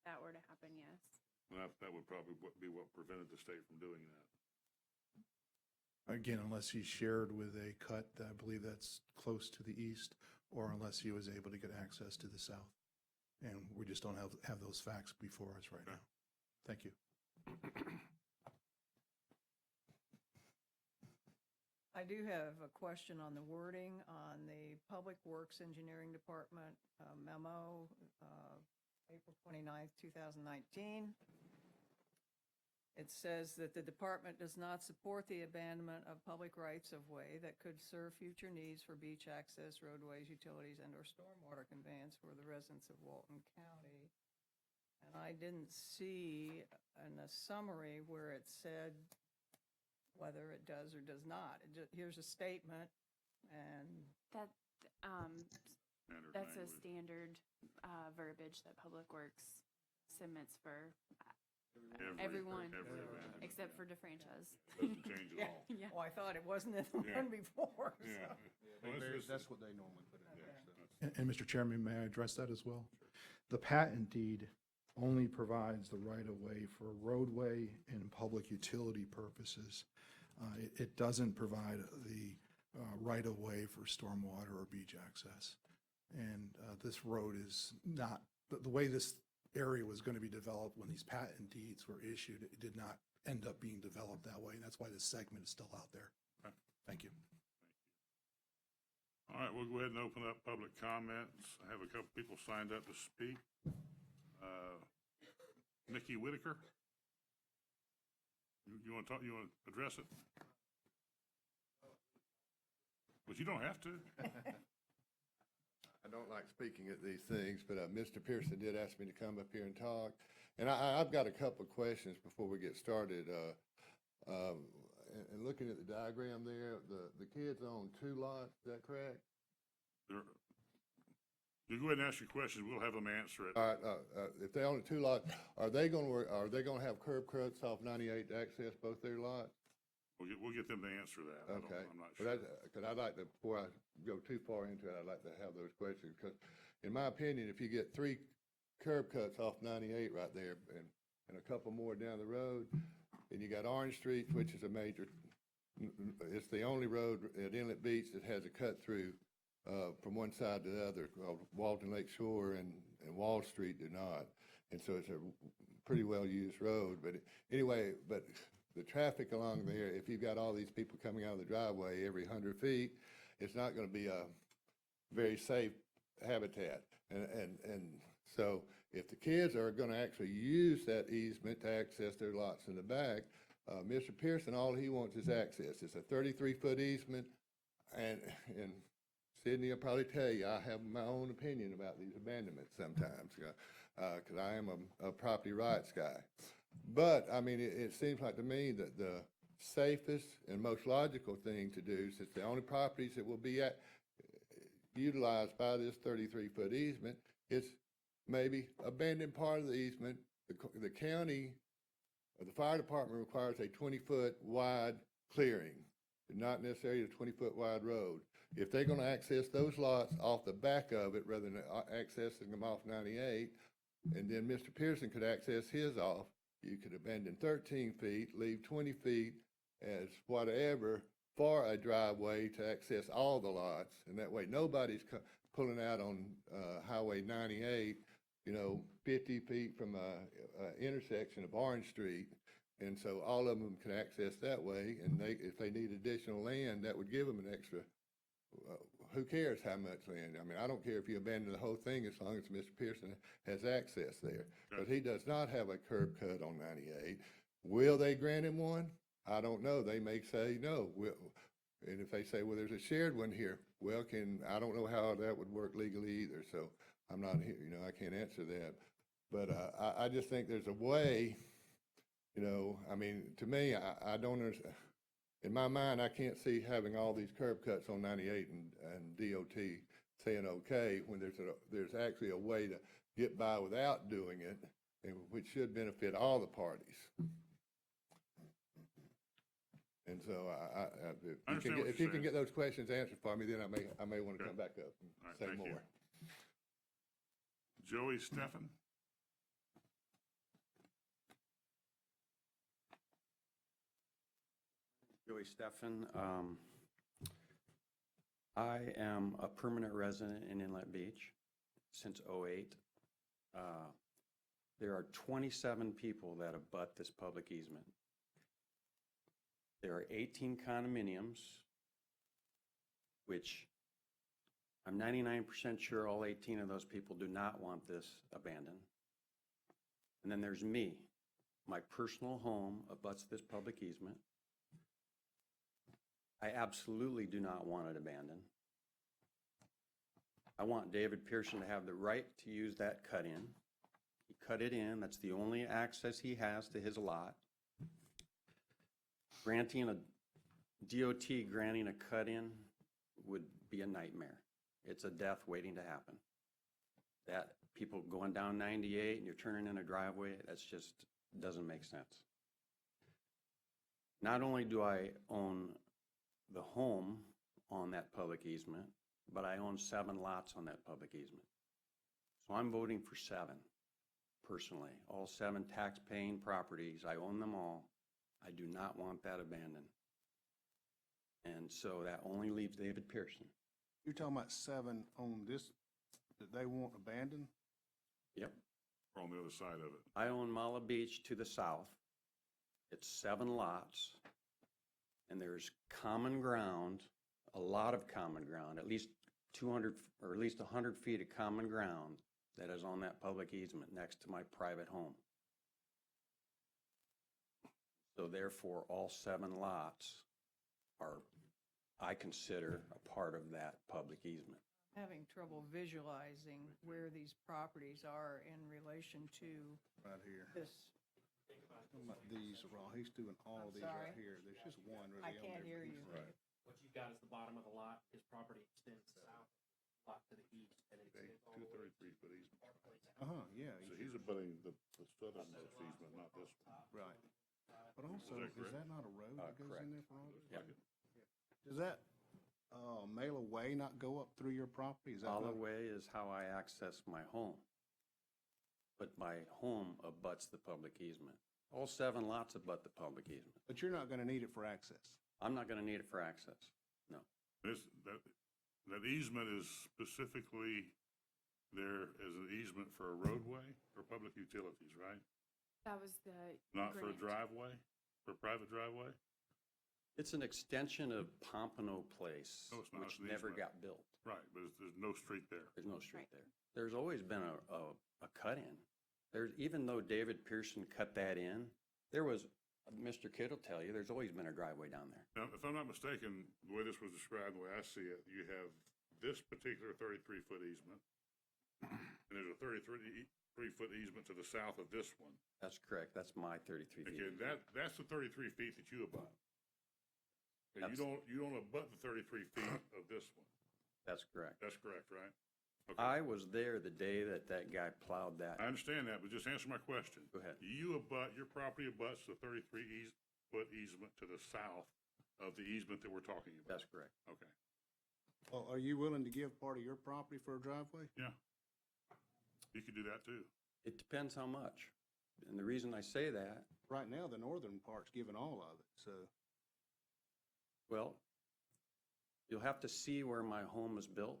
If that were to happen, yes. that would probably be what prevented the state from doing that. Again, unless he shared with a cut, I believe that's close to the east, or unless he was able to get access to the south. And we just don't have those facts before us right now. Thank you. I do have a question on the wording on the Public Works Engineering Department memo, April 29th, 2019. It says that the department does not support the abandonment of public rights-of-way that could serve future needs for beach access, roadways, utilities, and/or stormwater conveyance for the residents of Walton County. And I didn't see in a summary where it said whether it does or does not. Here's a statement, and That, Standard that's a language. standard verbiage that Public Works submits for Every everyone, abandonment. except for defranchise. Doesn't change at all. Yeah. oh, I thought it wasn't in the Yeah. one before. so. Yeah. Well, That's what they normally put in there. so. And Mr. Chairman, may I address that as well? The patent deed only provides the right-of-way for roadway and public utility purposes. It doesn't provide the right-of-way for stormwater or beach access. And this road is not, the way this area was going to be developed when these patent deeds were issued, it did not end up being developed that way. And that's why this segment is still out there. Okay. Thank you. All right, we'll go ahead and open up public comments. I have a couple people signed up to speak. Nikki Whitaker? You want to talk, you want to address it? But you don't have to. I don't like speaking at these things, but Mr. Pearson did ask me to come up here and talk. And I've got a couple of questions before we get started. And looking at the diagram there, the kids own 2 lots, is that correct? You go ahead and ask your questions, we'll have them answer it. All right, if they own 2 lots, are they gonna have curb cuts off 98 to access both their lots? We'll get them to answer that. Okay. I'm not But sure. because I'd like to, before I go too far into it, I'd like to have those questions, because in my opinion, if you get 3 curb cuts off 98 right there, and a couple more down the road, and you got Orange Street, which is a major, it's the only road at Inlet Beach that has a cut through from one side to the other. Walton Lake Shore and Wall Street do not. And so it's a pretty well-used road. But anyway, but the traffic along there, if you've got all these people coming out of the driveway every 100 feet, it's not going to be a very safe habitat. And so if the kids are going to actually use that easement to access their lots in the back, Mr. Pearson, all he wants is access. It's a 33-foot easement, and Sydney will probably tell you, I have my own opinion about these abandonments sometimes, because I am a property rights guy. But, I mean, it seems like to me that the safest and most logical thing to do, since the only properties that will be utilized by this 33-foot easement, is maybe abandon part of the easement. The county The fire department requires a 20-foot wide clearing, not necessarily a 20-foot wide road. If they're gonna access those lots off the back of it rather than accessing them off 98, and then Mr. Pearson could access his off, you could abandon 13 feet, leave 20 feet as whatever for a driveway to access all the lots, and that way nobody's pulling out on Highway 98, 50 feet from a intersection of Orange Street, and so all of them can access that way, and if they need additional land, that would give them an extra, who cares how much land? I mean, I don't care if you abandon the whole thing as long as Mr. Pearson has access there. But he does not have a curb cut on 98. Will they grant him one? I don't know. They may say no. And if they say, well, there's a shared one here, well, I don't know how that would work legally either, so I'm not here, I can't answer that. But I just think there's a way, I mean, to me, I don't understand. In my mind, I can't see having all these curb cuts on 98 and DOT saying okay when there's actually a way to get by without doing it, which should benefit all the parties. And so if you can get those questions answered for me, then I may want to come back up and say more. Joey Steffen? Joey Steffen. I am a permanent resident in Inlet Beach since '08. There are 27 people that abut this public easement. There are 18 condominiums, which I'm 99% sure all 18 of those people do not want this abandoned. And then there's me. My personal home abuts this public easement. I absolutely do not want it abandoned. I want David Pearson to have the right to use that cut-in. He cut it in. That's the only access he has to his lot. Granting a DOT granting a cut-in would be a nightmare. It's a death waiting to happen. That people going down 98 and you're turning in a driveway, that's just doesn't make sense. Not only do I own the home on that public easement, but I own 7 lots on that public easement. So I'm voting for 7, personally. All 7 tax-paying properties, I own them all. I do not want that abandoned. And so that only leaves David Pearson. You're talking about 7 on this that they won't abandon? Yep. Or on the other side of it. I own Mala Beach to the south. It's 7 lots. And there's common ground, a lot of common ground, at least 200 or at least 100 feet of common ground that is on that public easement next to my private home. So therefore, all 7 lots are, I consider, a part of that public easement. Having trouble visualizing where these properties are in relation to Right here. this. These are all, he's doing all these sorry. right here. There's just one really I on can't there. hear you. Right. What you've got is the bottom of the lot, his property extends south, lot to the east, and it extends all the way. 233-foot easement. Yeah. So he's abutting the southernmost easement, not this one. Right. But also, that is correct? that not a road that goes correct. in there for all this? Yeah. Does that, Mela Way not go up through your property? Is that Mala not- Way is how I access my home. But my home abuts the public easement. All 7 lots abut the public easement. But you're not gonna need it for access. I'm not going to need it for access. No. That easement is specifically there as an easement for a roadway or public utilities, right? That was the Not for a grant. driveway, for a private driveway? It's an extension of Pompano Place, No, it's not. which It's an never easement. got built. Right, but there's no street there. There's no street there. There's always been a cut-in. Even though David Pearson cut that in, there was, Mr. Kidd will tell you, there's always been a driveway down there. Now, if I'm not mistaken, the way this was described, the way I see it, you have this particular 33-foot easement, and there's a 33-foot easement to the south of this one. That's correct. That's my 33 feet. Okay, that's the 33 feet that you abut. Okay, you don't abut the 33 feet of this one. That's correct. That's correct, right? Okay. I was there the day that that guy plowed that. I understand that, but just answer my question. Go ahead. Your property abuts the 33-foot easement to the south of the easement that we're talking about. That's correct. Okay, Well, are you willing to give part of your property for a driveway? yeah. You could do that too. It depends how much. And the reason I say that, Right now, the northern part's giving all of it, so. well, you'll have to see where my home is built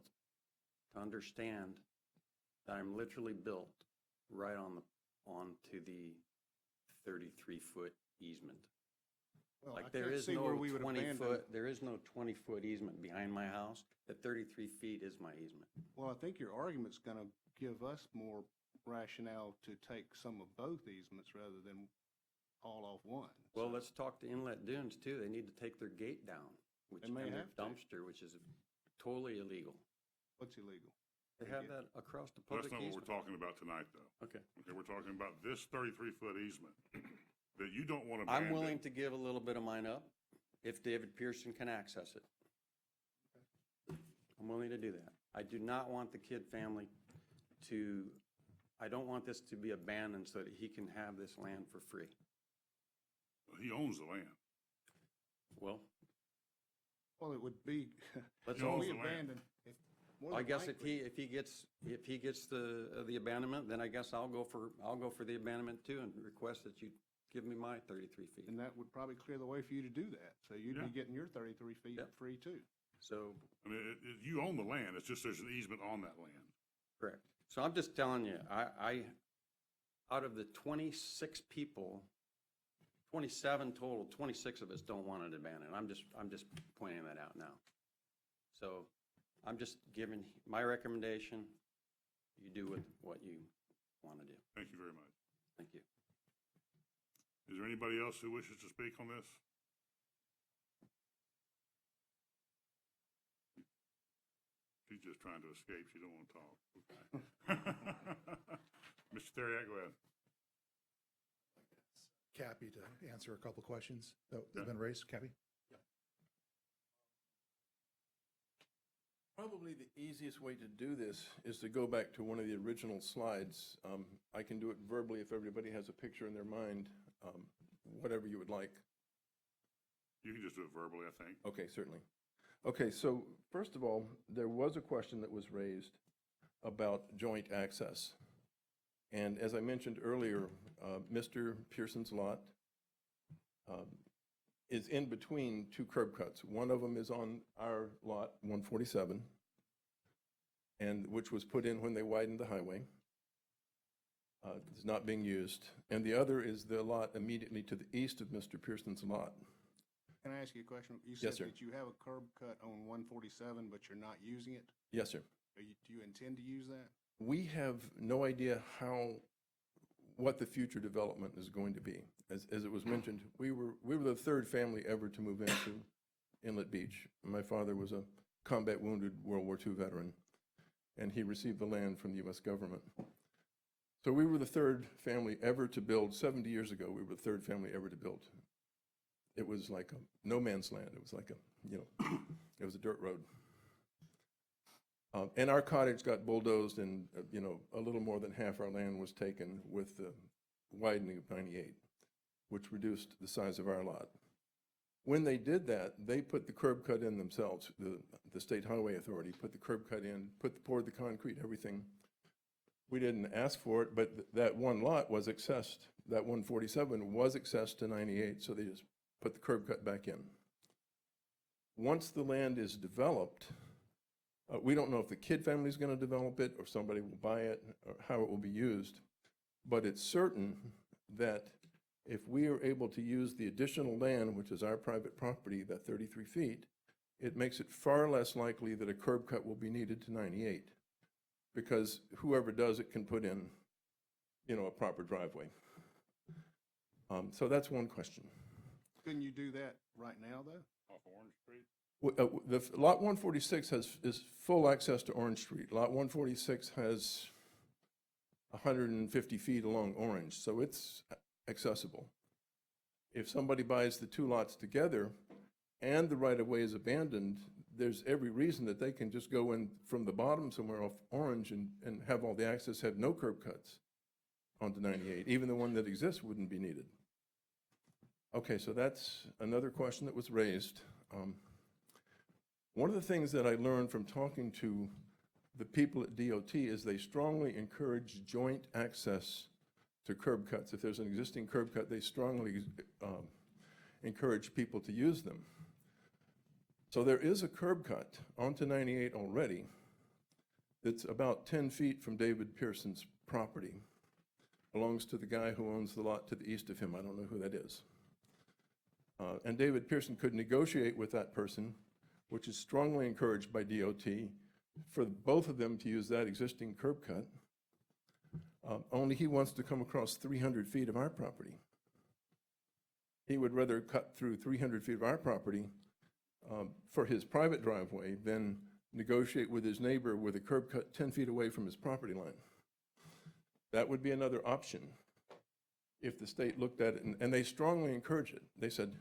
to understand that I'm literally built right onto the 33-foot easement. Well, Like I there can't is see no where we would 20-foot, abandon. there is no 20-foot easement behind my house. The 33 feet is my easement. Well, I think your argument's gonna give us more rationale to take some of both easements rather than all off one. Well, So- let's talk to Inlet Dunes too. They need to take their gate down, which They may and their have to. dumpster, which is totally illegal. What's illegal? They have that across the That's public not what easement. we're talking about tonight, though. Okay. Okay, we're talking about this 33-foot easement that you don't want to I'm abandon. willing to give a little bit of mine up if David Pearson can access it. I'm willing to do that. I do not want the Kidd family I don't want this to be abandoned so that he can have this land for free. He owns the land. Well, Well, it would be, let's You own all, we the land. abandon, more I than guess likely- if he gets the abandonment, then I guess I'll go for the abandonment too and request that you give me my 33 feet. And that would probably clear the way for you to do that. So you'd Yeah. be getting your 33 feet Yep. free too. So, I mean, you own the land, it's just there's an easement on that land. correct. So I'm just telling you, out of the 26 people, 27 total, 26 of us don't want it abandoned. I'm just pointing that out now. So I'm just giving my recommendation. You do with what you want to do. Thank you very much. Thank you. Is there anybody else who wishes to speak on this? She's just trying to escape. She don't want to talk. Okay. Mr. Theriak, go ahead. Cappy to answer a couple questions that Yeah. have been raised. Cappy? Probably the easiest way to do this is to go back to one of the original slides. I can do it verbally if everybody has a picture in their mind, whatever you would like. You can just do it verbally, I think. Okay, certainly. Okay, so first of all, there was a question that was raised about joint access. And as I mentioned earlier, Mr. Pearson's lot is in between two curb cuts. One of them is on our lot, 147, and which was put in when they widened the highway. It's not being used. And the other is the lot immediately to the east of Mr. Pearson's lot. Can I ask you a question? You Yes, said sir. that you have a curb cut on 147, but you're not using it. Yes, sir. Do you intend to use that? We have no idea what the future development is going to be. As it was mentioned, we were the third family ever to move into Inlet Beach. My father was a combat wounded World War II veteran, and he received the land from the U.S. government. So we were the third family ever to build, 70 years ago, we were the third family ever to build. It was like a no man's land. It was like it was a dirt road. And our cottage got bulldozed and, a little more than half our land was taken with the widening of 98, which reduced the size of our lot. When they did that, they put the curb cut in themselves. The State Highway Authority put the curb cut in, poured the concrete, everything. We didn't ask for it, but that one lot was accessed. That 147 was accessed to 98, so they just put the curb cut back in. Once the land is developed, we don't know if the Kidd family is going to develop it or somebody will buy it or how it will be used, but it's certain that if we are able to use the additional land, which is our private property, that 33 feet, it makes it far less likely that a curb cut will be needed to 98, because whoever does it can put in, a proper driveway. So that's one question. Couldn't you do that right now, though? Off Orange Street? The Lot 146 is full access to Orange Street. Lot 146 has 150 feet along Orange, so it's accessible. If somebody buys the two lots together and the right-of-way is abandoned, there's every reason that they can just go in from the bottom somewhere off Orange and have all the access, have no curb cuts onto 98. Even the one that exists wouldn't be needed. Okay, so that's another question that was raised. One of the things that I learned from talking to the people at DOT is they strongly encourage joint access to curb cuts. If there's an existing curb cut, they strongly encourage people to use them. So there is a curb cut onto 98 already that's about 10 feet from David Pearson's property. Belongs to the guy who owns the lot to the east of him. I don't know who that is. And David Pearson could negotiate with that person, which is strongly encouraged by DOT, for both of them to use that existing curb cut. Only he wants to come across 300 feet of our property. He would rather cut through 300 feet of our property for his private driveway than negotiate with his neighbor with a curb cut 10 feet away from his property line. That would be another option if the state looked at it, and they strongly encourage it. They said,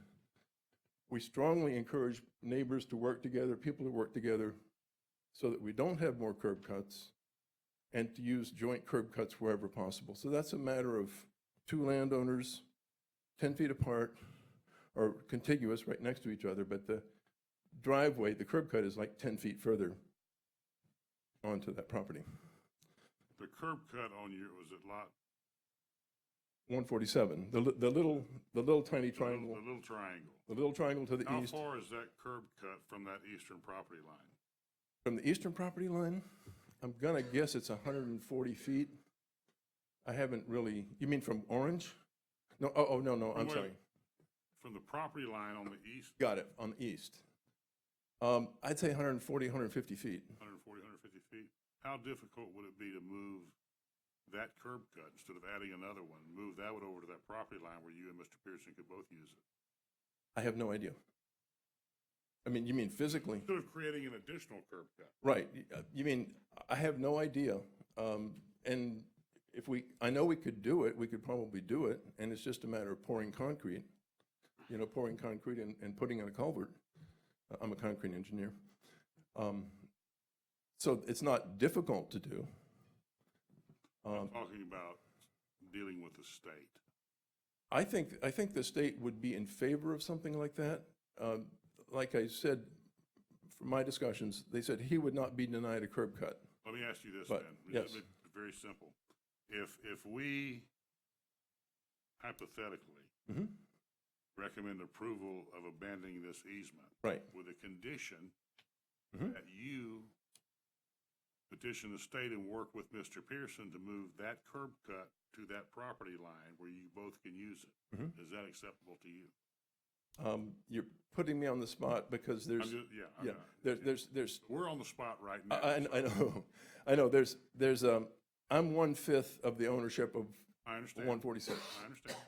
we strongly encourage neighbors to work together, people to work together, so that we don't have more curb cuts, and to use joint curb cuts wherever possible. So that's a matter of two landowners, 10 feet apart, or contiguous right next to each other, but the driveway, the curb cut is like 10 feet further onto that property. The curb cut on your, was it lot? 147, the little tiny triangle. The little triangle. The little triangle to the How east. far is that curb cut from that eastern property line? From the eastern property line, I'm gonna guess it's 140 feet. I haven't really, you mean from Orange? No, no, I'm sorry. From the property line on the east? Got it, on the east. I'd say 140, 150 feet. 140, 150 feet. How difficult would it be to move that curb cut instead of adding another one? Move that one over to that property line where you and Mr. Pearson could both use it? I have no idea. I mean, you mean physically? Instead of creating an additional curb cut. Right. You mean, I have no idea. And if I know we could do it, we could probably do it, and it's just a matter of pouring concrete, pouring concrete and putting in a culvert. I'm a concrete engineer. So it's not difficult to do. I'm talking about dealing with the state. I think the state would be in favor of something like that. Like I said, from my discussions, they said he would not be denied a curb cut. Let me ask you this But, then. yes. Very simple. If we hypothetically Mhm. recommend approval of abandoning this easement. Right. With a condition Mhm. that you petition the state and work with Mr. Pearson to move that curb cut to that property line where you both can use it. Mhm. Is that acceptable to you? You're putting me on the spot because there's, there's. We're on the spot right now. I know, I'm 1/5 of the ownership of I understand. 146. I understand.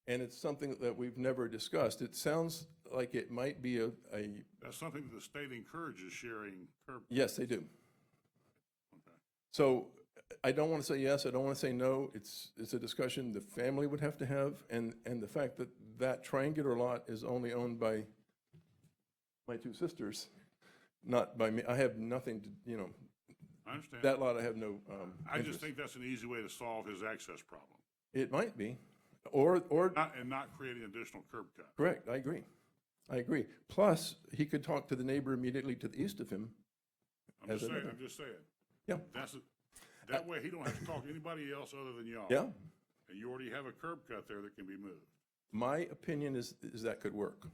And it's something that we've never discussed. It sounds like it might be a That's something that the state encourages, sharing curb. yes, they do. Okay. So I don't want to say yes, I don't want to say no. It's a discussion the family would have to have, and the fact that that triangular lot is only owned by my two sisters, not by me. I have nothing to, I understand. that lot I have no I just interest. think that's an easy way to solve his access problem. It might be, or And not creating additional curb cut. correct, I agree. Plus, he could talk to the neighbor immediately to the east of him. I'm just saying. Yeah. That way he don't have to talk to anybody else other than y'all. Yeah. And you already have a curb cut there that can be moved. My opinion is that could work.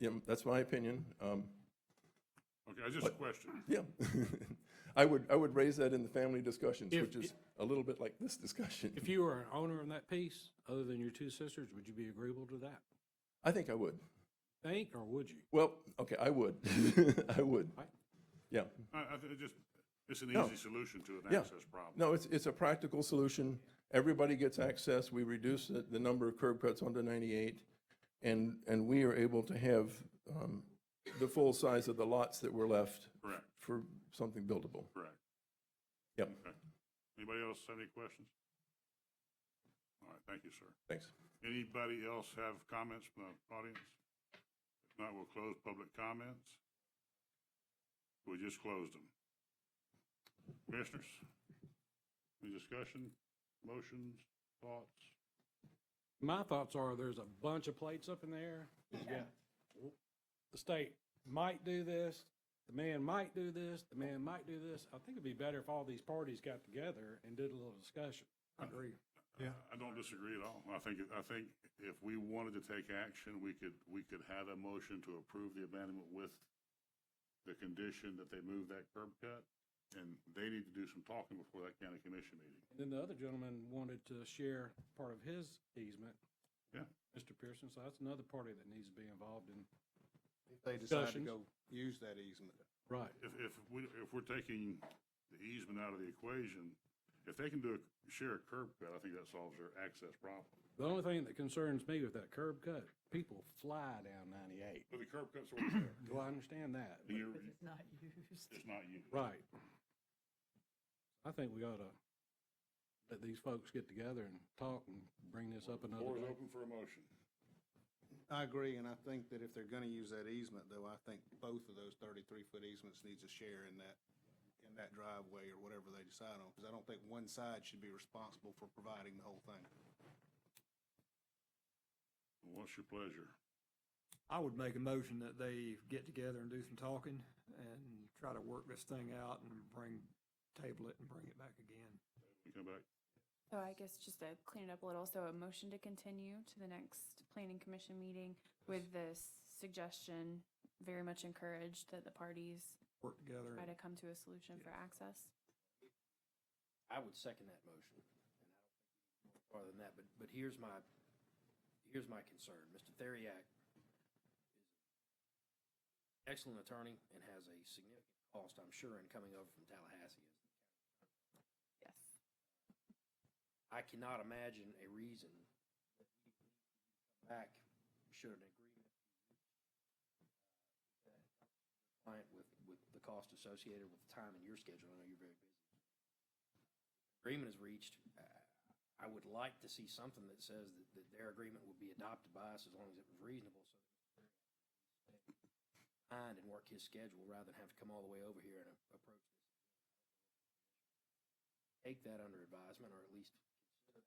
That's my opinion. Okay, just a question. Yeah. I would raise that in the family discussions, If- which is a little bit like this discussion. If you were an owner in that piece, other than your two sisters, would you be agreeable to that? I think I would. Think, or would you? Well, okay, I would. I would. Right. Yeah. I think it's an No. easy solution to an Yeah. access problem. No, it's a practical solution. Everybody gets access. We reduce the number of curb cuts onto 98, and we are able to have the full size of the lots that were left Correct, for something buildable. correct. Yep. Okay. Anybody else have any questions? All right, thank you, sir. Thanks. Anybody else have comments from the audience? If not, we'll close public comments. We just closed them. Commissioners, any discussion, motions, thoughts? My thoughts are there's a bunch of plates up in the air. You got, the state might do this, the man might do this, the man might do this. I think it'd be better if all these parties got together and did a little discussion. I agree. Yeah. I don't disagree at all. I think if we wanted to take action, we could have a motion to approve the abandonment with the condition that they move that curb cut, and they need to do some talking before that county commission meeting. And then the other gentleman wanted to share part of his easement. Yeah. Mr. Pearson, so that's another party that needs to be involved in. If they decide to Discussions. go use that easement. Right. If we're taking the easement out of the equation, if they can share a curb cut, I think that solves their access problem. The only thing that concerns me with that curb cut, people fly down 98. But the curb cut's already there. Well, I understand that. but- It's not used. It's not you. Right. I think we ought to let these folks get together and talk and bring this up another Floor is day. open for a motion. I agree, and I think that if they're gonna use that easement, though, I think both of those 33-foot easements needs to share in that driveway or whatever they decide on, because I don't think one side should be responsible for providing the whole thing. What's your pleasure? I would make a motion that they get together and do some talking and try to work this thing out and table it and bring it back again. We come back. So I guess just to clean it up a little, so a motion to continue to the next planning commission meeting with this suggestion, very much encouraged that the parties Work together. try to come to a solution for access. I would second that motion, and I don't think we need to go farther than that, but here's my concern. Mr. Theriak is an excellent attorney and has a significant cost, I'm sure, in coming over from Tallahassee. Yes. I cannot imagine a reason that we need to come back should an agreement be reached that helps your client with the cost associated with the time in your schedule. I know you're very busy. Agreement is reached. I would like to see something that says that their agreement would be adopted by us as long as it was reasonable, so that Mr. Theriak could spend time and work his schedule rather than have to come all the way over here and approach this again. Take that under advisement, or at least consider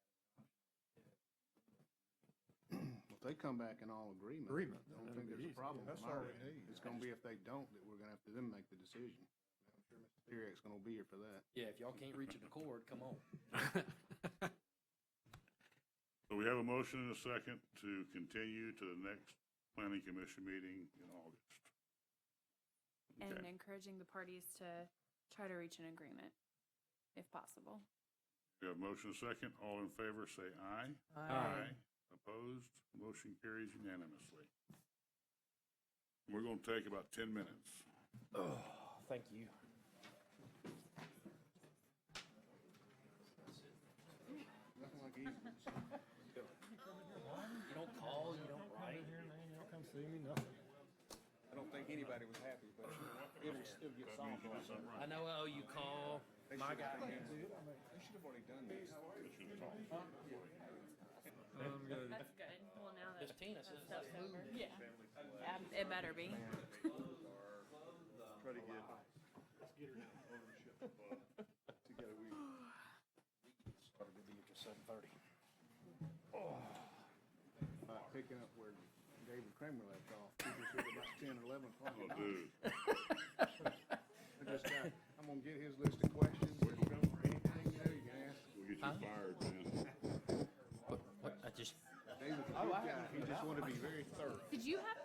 that as an option. If they come back in all agreement. I don't that'll think be there's a easy. problem. That's from our all we end. need. It's gonna be if they don't, that we're gonna have to then make the decision. I'm sure Mr. Theriak's gonna be here for that. Yeah, if y'all can't reach an accord, come on. So we have a motion and a second to continue to the next planning commission meeting in August. And Okay. encouraging the parties to try to reach an agreement, if possible. We have a motion and a second. All in favor, say aye. Aye. Opposed? Motion carries unanimously. We're going to take about 10 minutes. Thank you. Nothing like easements. You don't call, you don't write. Come see me, nothing. I don't think anybody was happy, but it'll still get solved. I know, you call, my guy. They should have already done this. That's good. Well, now Miss Tina says that's stuff's over. Yeah. It better be. Try to get ownership together. started to be here till 7:30. Picking up where David Kramer left off. He was here about 10 or 11 o'clock. Oh, dude. I'm gonna get his list of questions. Anything you know, you can ask. We'll get you fired, man. I just, David's a good guy. He just wanted to be very thorough. Did you have?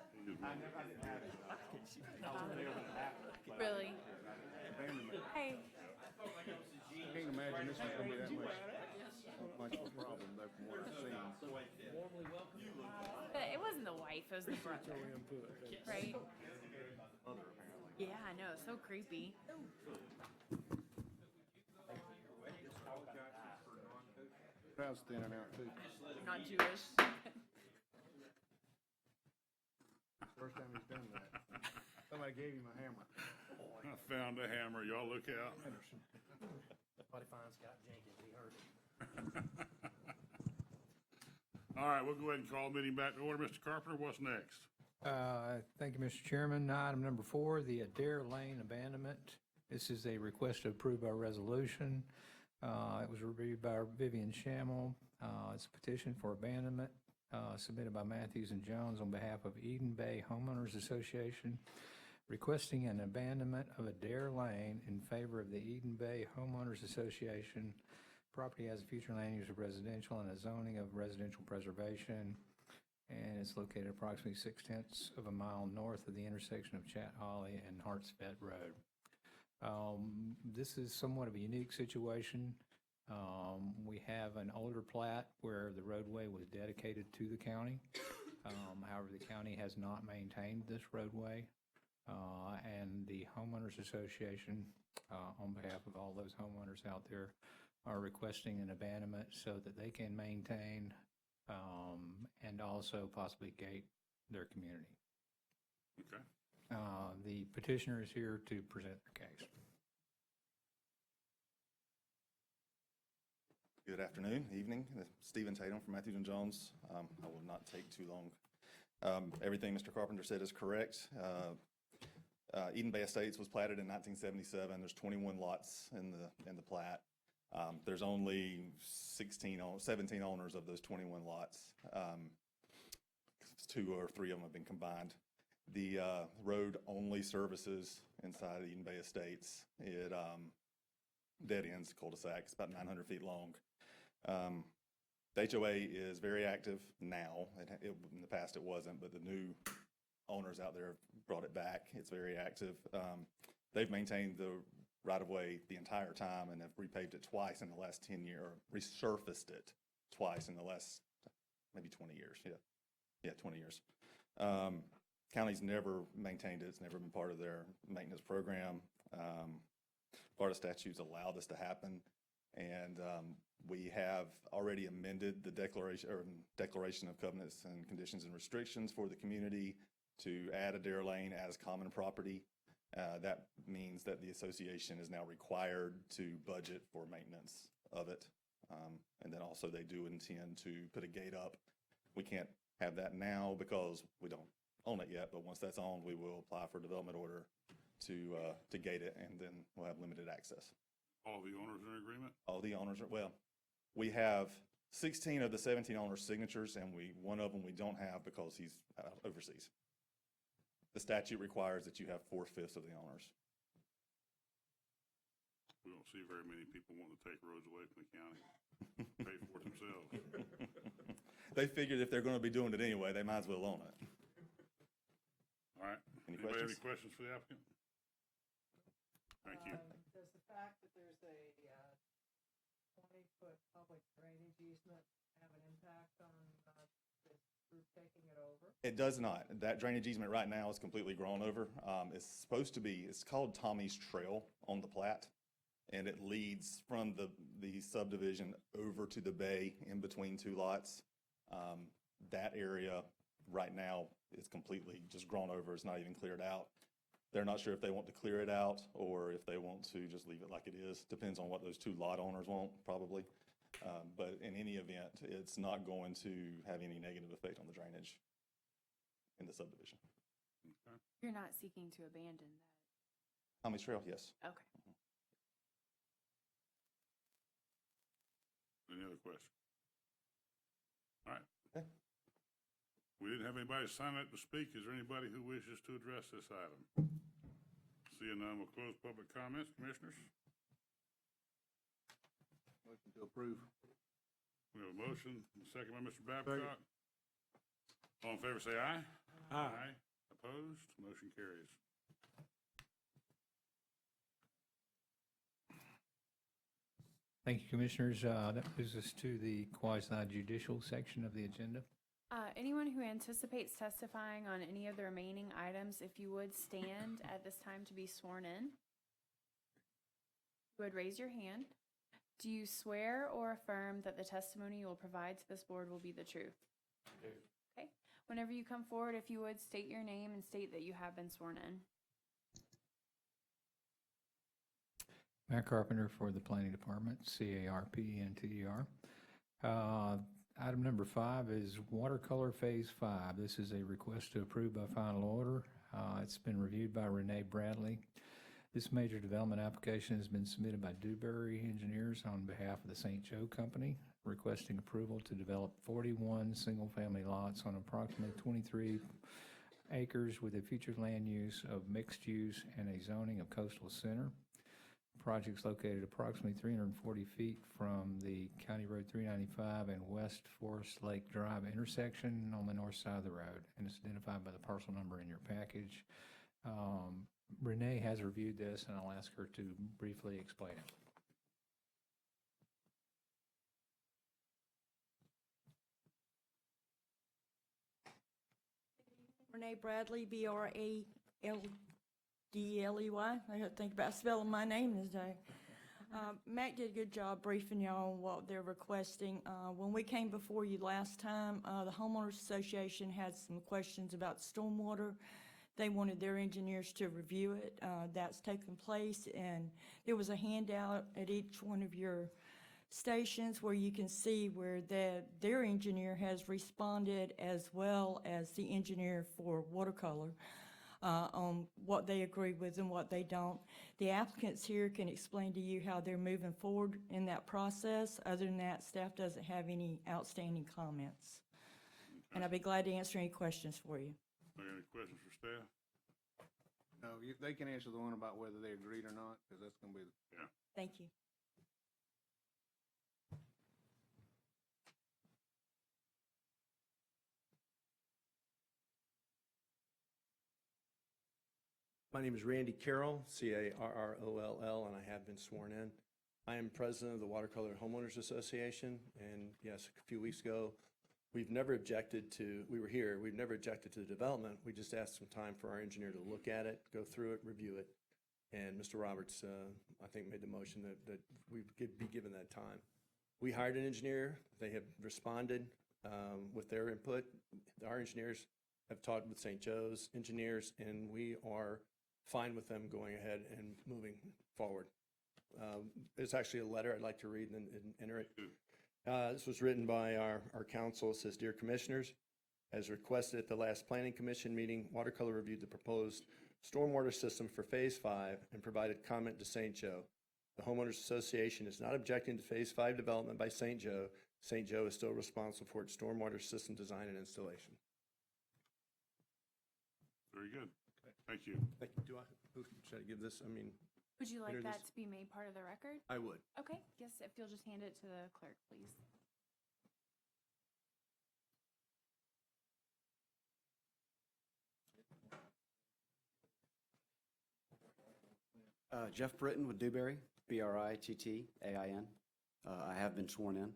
Really? Abandonment. Hey. I can't imagine this was gonna be that much of a problem though from what I've seen. But it wasn't the wife, it was the brother. Right? Yeah, I know. It's so creepy. Crowd's thinning out too. Not Jewish. First time he's done that. Somebody gave him a hammer. I found a hammer. Y'all look out. somebody finds Scott Jenkins, he heard it. All right, we'll go ahead and call the meeting back to order. Mr. Carpenter, what's next? Thank you, Mr. Chairman. Item number 4, the Adair Lane Abandonment. This is a request to approve by resolution. It was reviewed by Vivian Shamel. It's a petition for abandonment submitted by Matthews and Jones on behalf of Eden Bay Homeowners Association, requesting an abandonment of Adair Lane in favor of the Eden Bay Homeowners Association. Property has a future land use of residential and a zoning of residential preservation, and it's located approximately 0.6 of a mile north of the intersection of Chat Holly and Hartsvet Road. This is somewhat of a unique situation. We have an older plat where the roadway was dedicated to the county. However, the county has not maintained this roadway. And the homeowners association, on behalf of all those homeowners out there, are requesting an abandonment so that they can maintain and also possibly gate their community. Okay. The petitioner is here to present their case. Good afternoon, evening. Stephen Tatum from Matthews and Jones. I will not take too long. Everything Mr. Carpenter said is correct. Eden Bay Estates was platted in 1977. There's 21 lots in the plat. There's only 17 owners of those 21 lots. 2 or 3 of them have been combined. The road only services inside Eden Bay Estates. It dead ends cul-de-sac. It's about 900 feet long. The HOA is very active now. In the past it wasn't, but the new owners out there brought it back. It's very active. They've maintained the right-of-way the entire time and have repaved it twice in the last 10 years, or resurfaced it twice in the last maybe 20 years. Yeah, 20 years. County's never maintained it. It's never been part of their maintenance program. Florida statutes allow this to happen, and we have already amended the declaration of covenants and conditions and restrictions for the community to add Adair Lane as common property. That means that the association is now required to budget for maintenance of it. And then also they do intend to put a gate up. We can't have that now because we don't own it yet, but once that's owned, we will apply for a development order to gate it, and then we'll have limited access. All the owners are in agreement? All the owners are, well, we have 16 of the 17 owners' signatures, and one of them we don't have because he's overseas. The statute requires that you have 4/5 of the owners. We don't see very many people wanting to take roads away from the county, pay for it themselves. They figured if they're going to be doing it anyway, they might as well own it. All right. Any Anybody have questions? any questions for the applicant? Thank you. Does the fact that there's a 20-foot public drainage easement have an impact on this group taking it over? It does not. That drainage easement right now is completely grown over. It's supposed to be, it's called Tommy's Trail on the plat, and it leads from the subdivision over to the bay in between 2 lots. That area right now is completely just grown over. It's not even cleared out. They're not sure if they want to clear it out or if they want to just leave it like it is. Depends on what those 2 lot owners want, probably. But in any event, it's not going to have any negative effect on the drainage in the subdivision. Okay. You're not seeking to abandon that? Tommy's Trail, yes. Okay. Any other questions? All right. Okay. We didn't have anybody sign up to speak. Is there anybody who wishes to address this item? Seeing none, we'll close public comments. Commissioners? Motion to approve. We have a motion, a second by Mr. Babcock. All in favor, say aye. Aye. Opposed? Motion carries. Thank you, Commissioners. That moves us to the quasi-judicial section of the agenda. Anyone who anticipates testifying on any of the remaining items, if you would stand at this time to be sworn in. You would raise your hand. Do you swear or affirm that the testimony you will provide to this board will be the truth? Okay. Whenever you come forward, if you would state your name and state that you have been sworn in. Matt Carpenter for the Planning Department, CARP and TDR. Item number 5 is Watercolor Phase 5. This is a request to approve by final order. It's been reviewed by Renee Bradley. This major development application has been submitted by Dewberry Engineers on behalf of the St. Joe Company, requesting approval to develop 41 single-family lots on approximately 23 acres with a future land use of mixed use and a zoning of coastal center. Project's located approximately 340 feet from the County Road 395 and West Forest Lake Drive intersection on the north side of the road, and it's identified by the parcel number in your package. Renee has reviewed this, and I'll ask her to briefly explain it. Renee Bradley, Bradley. I had to think about spelling my name this day. Matt did a good job briefing y'all on what they're requesting. When we came before you last time, the homeowners association had some questions about stormwater. They wanted their engineers to review it. That's taken place, and there was a handout at each one of your stations where you can see where their engineer has responded, as well as the engineer for Watercolor, on what they agree with and what they don't. The applicants here can explain to you how they're moving forward in that process. Other than that, staff doesn't have any outstanding comments. And I'd be glad to answer any questions for you. Any questions for staff? No, they can answer the one about whether they agreed or not, because that's going to be. Yeah. Thank you. My name is Randy Carroll, Carroll, and I have been sworn in. I am president of the Watercolor Homeowners Association, and yes, a few weeks ago, we've never objected to the development. We just asked some time for our engineer to look at it, go through it, review it. And Mr. Roberts, I think, made the motion that we be given that time. We hired an engineer. They have responded with their input. Our engineers have talked with St. Joe's engineers, and we are fine with them going ahead and moving forward. There's actually a letter I'd like to read and enter it. This was written by our council. It says, "Dear Commissioners, as requested at the last Planning Commission meeting, Watercolor reviewed the proposed stormwater system for Phase 5 and provided comment to St. Joe. The Homeowners Association is not objecting to Phase 5 development by St. Joe. St. Joe is still responsible for its stormwater system design and installation." Very good. Thank you. Who should I give this? I mean, Would you like enter that this? to be made part of the record? I would. Okay, yes, if you'll just hand it to the clerk, please. Jeff Britton with Dewberry, Brittain. I have been sworn in.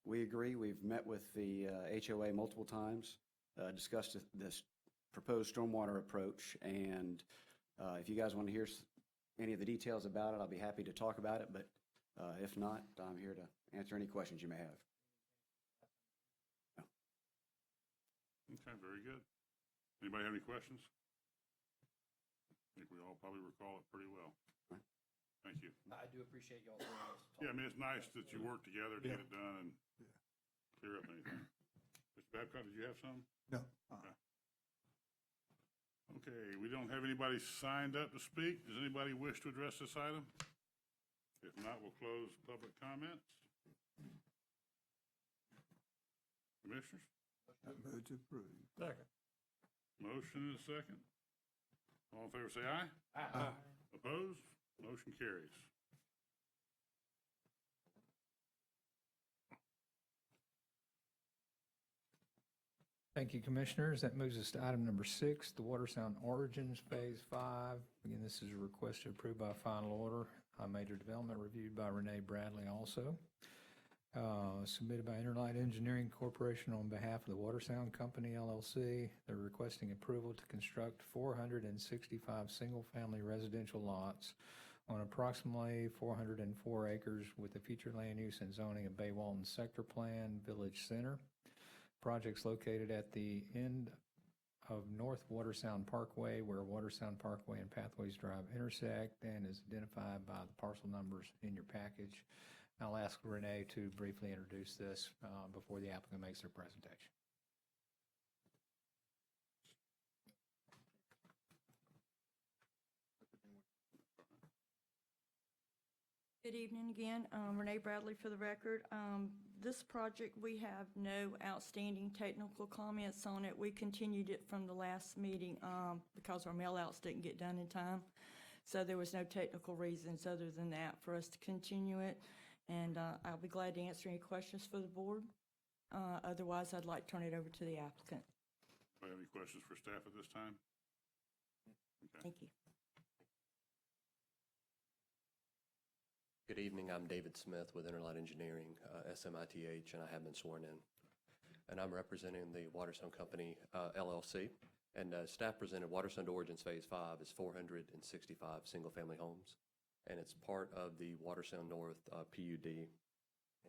We agree. We've met with the HOA multiple times, discussed this proposed stormwater approach, and if you guys want to hear any of the details about it, I'll be happy to talk about it, but if not, I'm here to answer any questions you may have. Okay, very good. Anybody have any questions? I think we all probably recall it pretty well. Thank you. I do appreciate y'all doing this. Yeah, I mean, it's nice that you work together to get it done and clear up anything. Mr. Babcock, did you have some? No. Okay, we don't have anybody signed up to speak. Does anybody wish to address this item? If not, we'll close public comments. Commissioners? Move to approve. Second. Motion and a second. All in favor, say aye. Aye. Opposed? Motion carries. Thank you, Commissioners. That moves us to item number 6, the WaterSound Origins Phase 5. Again, this is a request to approve by final order. Major development reviewed by Renee Bradley also. Submitted by Interlight Engineering Corporation on behalf of the WaterSound Company, LLC. They're requesting approval to construct 465 single-family residential lots on approximately 404 acres with the future land use and zoning of Bay-Walton Sector Plan Village Center. Project's located at the end of North WaterSound Parkway, where WaterSound Parkway and Pathways Drive intersect, and is identified by the parcel numbers in your package. I'll ask Renee to briefly introduce this before the applicant makes their presentation. Good evening again. Renee Bradley for the record. This project, we have no outstanding technical comments on it. We continued it from the last meeting because our mail-outs didn't get done in time. So there was no technical reasons other than that for us to continue it. And I'll be glad to answer any questions for the board. Otherwise, I'd like to turn it over to the applicant. Do you have any questions for staff at this time? Okay. Thank you. Good evening, I'm David Smith with Interline Engineering, SMITH, and I have been sworn in. And I'm representing the WaterSound Company, LLC. And staff presented WaterSound Origins Phase 5 is 465 single-family homes. And it's part of the WaterSound North PUD.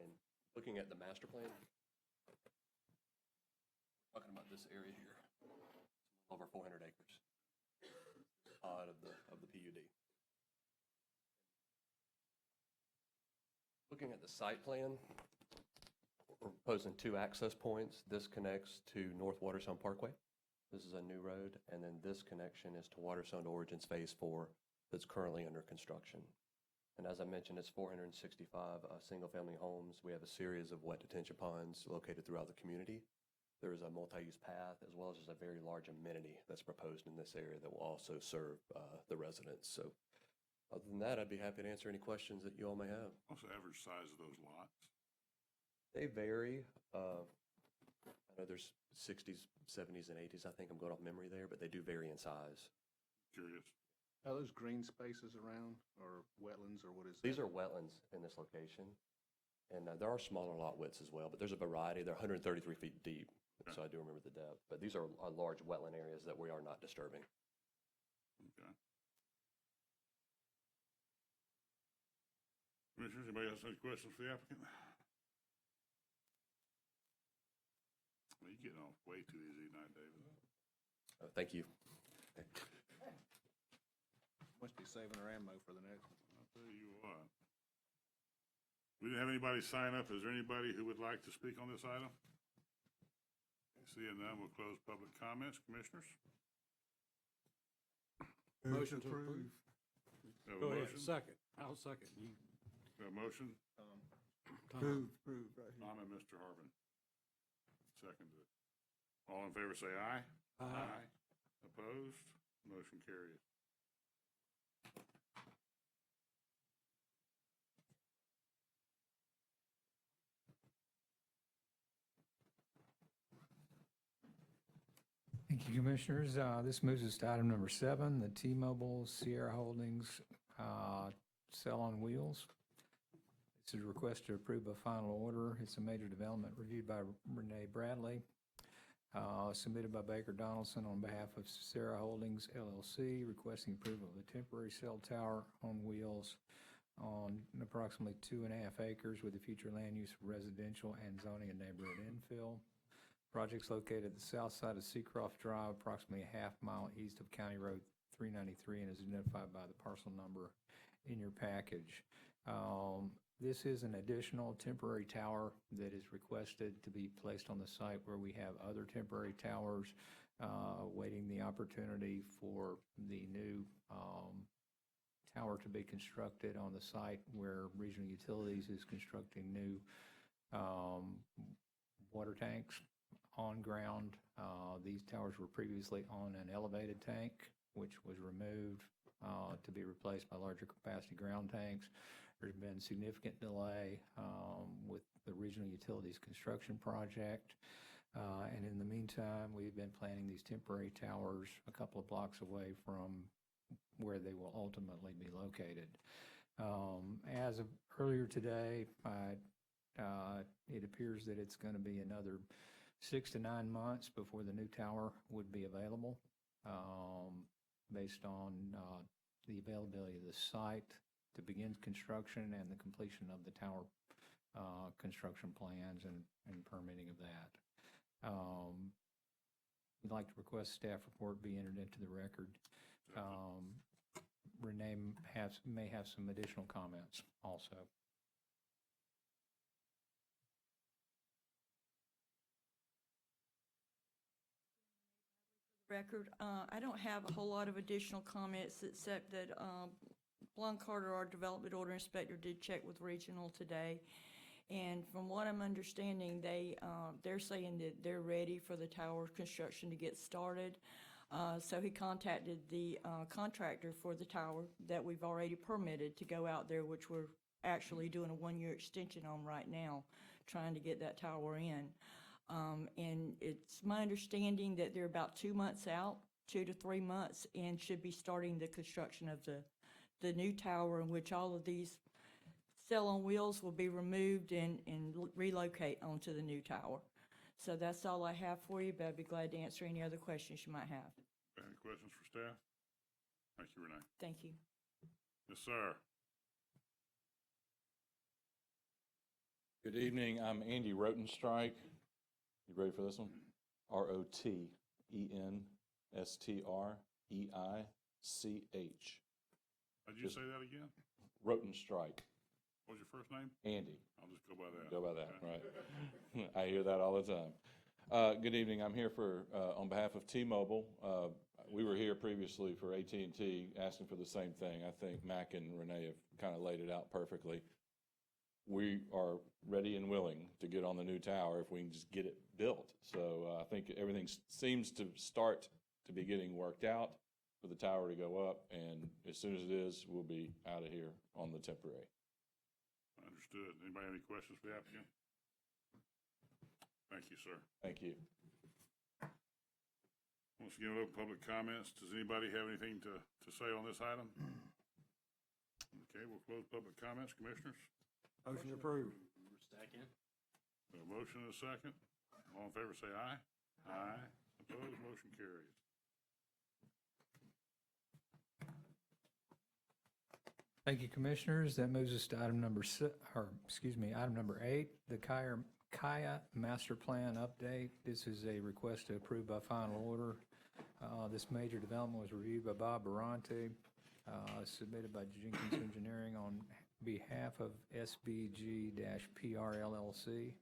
And looking at the master plan, talking about this area here, over 400 acres out of the PUD. Looking at the site plan, we're proposing 2 access points. This connects to North WaterSound Parkway. This is a new road, and then this connection is to WaterSound Origins Phase 4 that's currently under construction. And as I mentioned, it's 465 single-family homes. We have a series of wet detention ponds located throughout the community. There is a multi-use path, as well as there's a very large amenity that's proposed in this area that will also serve the residents. So other than that, I'd be happy to answer any questions that you all may have. What's the average size of those lots? They vary. I know there's 60s, 70s, and 80s. I think I'm going off memory there, but they do vary in size. Curious. Are those green spaces around, or wetlands, or what is that? These are wetlands in this location, and there are smaller lot widths as well, but there's a variety. They're 133 feet deep, so I do remember the depth. But these are large wetland areas that we are not disturbing. Okay. Commissioners, anybody else have any questions for the applicant? Well, you're getting off way too easy tonight, David. Thank you. Must be saving our ammo for the next one. I'll tell you what. We didn't have anybody sign up. Is there anybody who would like to speak on this item? Seeing none, we'll close public comments. Commissioners? Motion to approve. Have a Go ahead, motion? second. I'll second. You Have a motion? Approve, right here. Tom and Mr. Harvin. Seconded. All in favor say aye. Aye. Opposed? Motion carries. Thank you, Commissioners. This moves us to item number 7, the T-Mobile Sierra Holdings Sell on Wheels. This is a request to approve a final order. It's a major development reviewed by Renee Bradley, submitted by Baker Donaldson on behalf of Sierra Holdings LLC, requesting approval of a temporary cell tower on wheels on approximately 2.5 acres with a future land use for residential and zoning and neighborhood infill. Project's located at the south side of Seacroft Drive, approximately a half mile east of County Road 393, and is identified by the parcel number in your package. This is an additional temporary tower that is requested to be placed on the site where we have other temporary towers, waiting the opportunity for the new tower to be constructed on the site where Regional Utilities is constructing new water tanks on ground. These towers were previously on an elevated tank, which was removed to be replaced by larger capacity ground tanks. There's been significant delay with the Regional Utilities construction project. And in the meantime, we've been planning these temporary towers a couple of blocks away from where they will ultimately be located. As of earlier today, it appears that it's going to be another 6 to 9 months before the new tower would be available, based on the availability of the site to begin construction and the completion of the tower construction plans and permitting of that. We'd like to request staff report be entered into the record. Renee may have some additional comments also. record. I don't have a whole lot of additional comments except that Blum Carter, our development order inspector, did check with regional today. And from what I'm understanding, they're saying that they're ready for the tower construction to get started. So he contacted the contractor for the tower that we've already permitted to go out there, which we're actually doing a 1-year extension on right now, trying to get that tower in. And it's my understanding that they're about 2 months out, 2 to 3 months, and should be starting the construction of the new tower, in which all of these cell on wheels will be removed and relocate onto the new tower. So that's all I have for you, but I'd be glad to answer any other questions you might have. Any questions for staff? Thank you, Renee. Thank you. Yes, sir. Good evening. I'm Andy Rotenstrike. You ready for this one? Rotenstreich. Did you say that again? Rotenstrike. What was your first name? Andy. I'll just go by that. Go by that, Okay. right. I hear that all the time. Good evening. I'm here for, on behalf of T-Mobile. We were here previously for AT&T asking for the same thing. I think Mac and Renee have kind of laid it out perfectly. We are ready and willing to get on the new tower if we can just get it built. So I think everything seems to start to be getting worked out for the tower to go up, and as soon as it is, we'll be out of here on the temporary. Understood. Anybody have any questions for the applicant? Thank you, sir. Thank you. Once again, open public comments. Does anybody have anything to say on this item? Okay, we'll close public comments. Commissioners? Motion approved. Second. A motion and a second. All in favor, say aye. Aye. Opposed, motion carries. Thank you, Commissioners. That moves us to item number item number 8, the Kaya Master Plan Update. This is a request to approve by final order. This major development was reviewed by Bob Barante, submitted by Jenkins Engineering on behalf of SBG-PR LLC,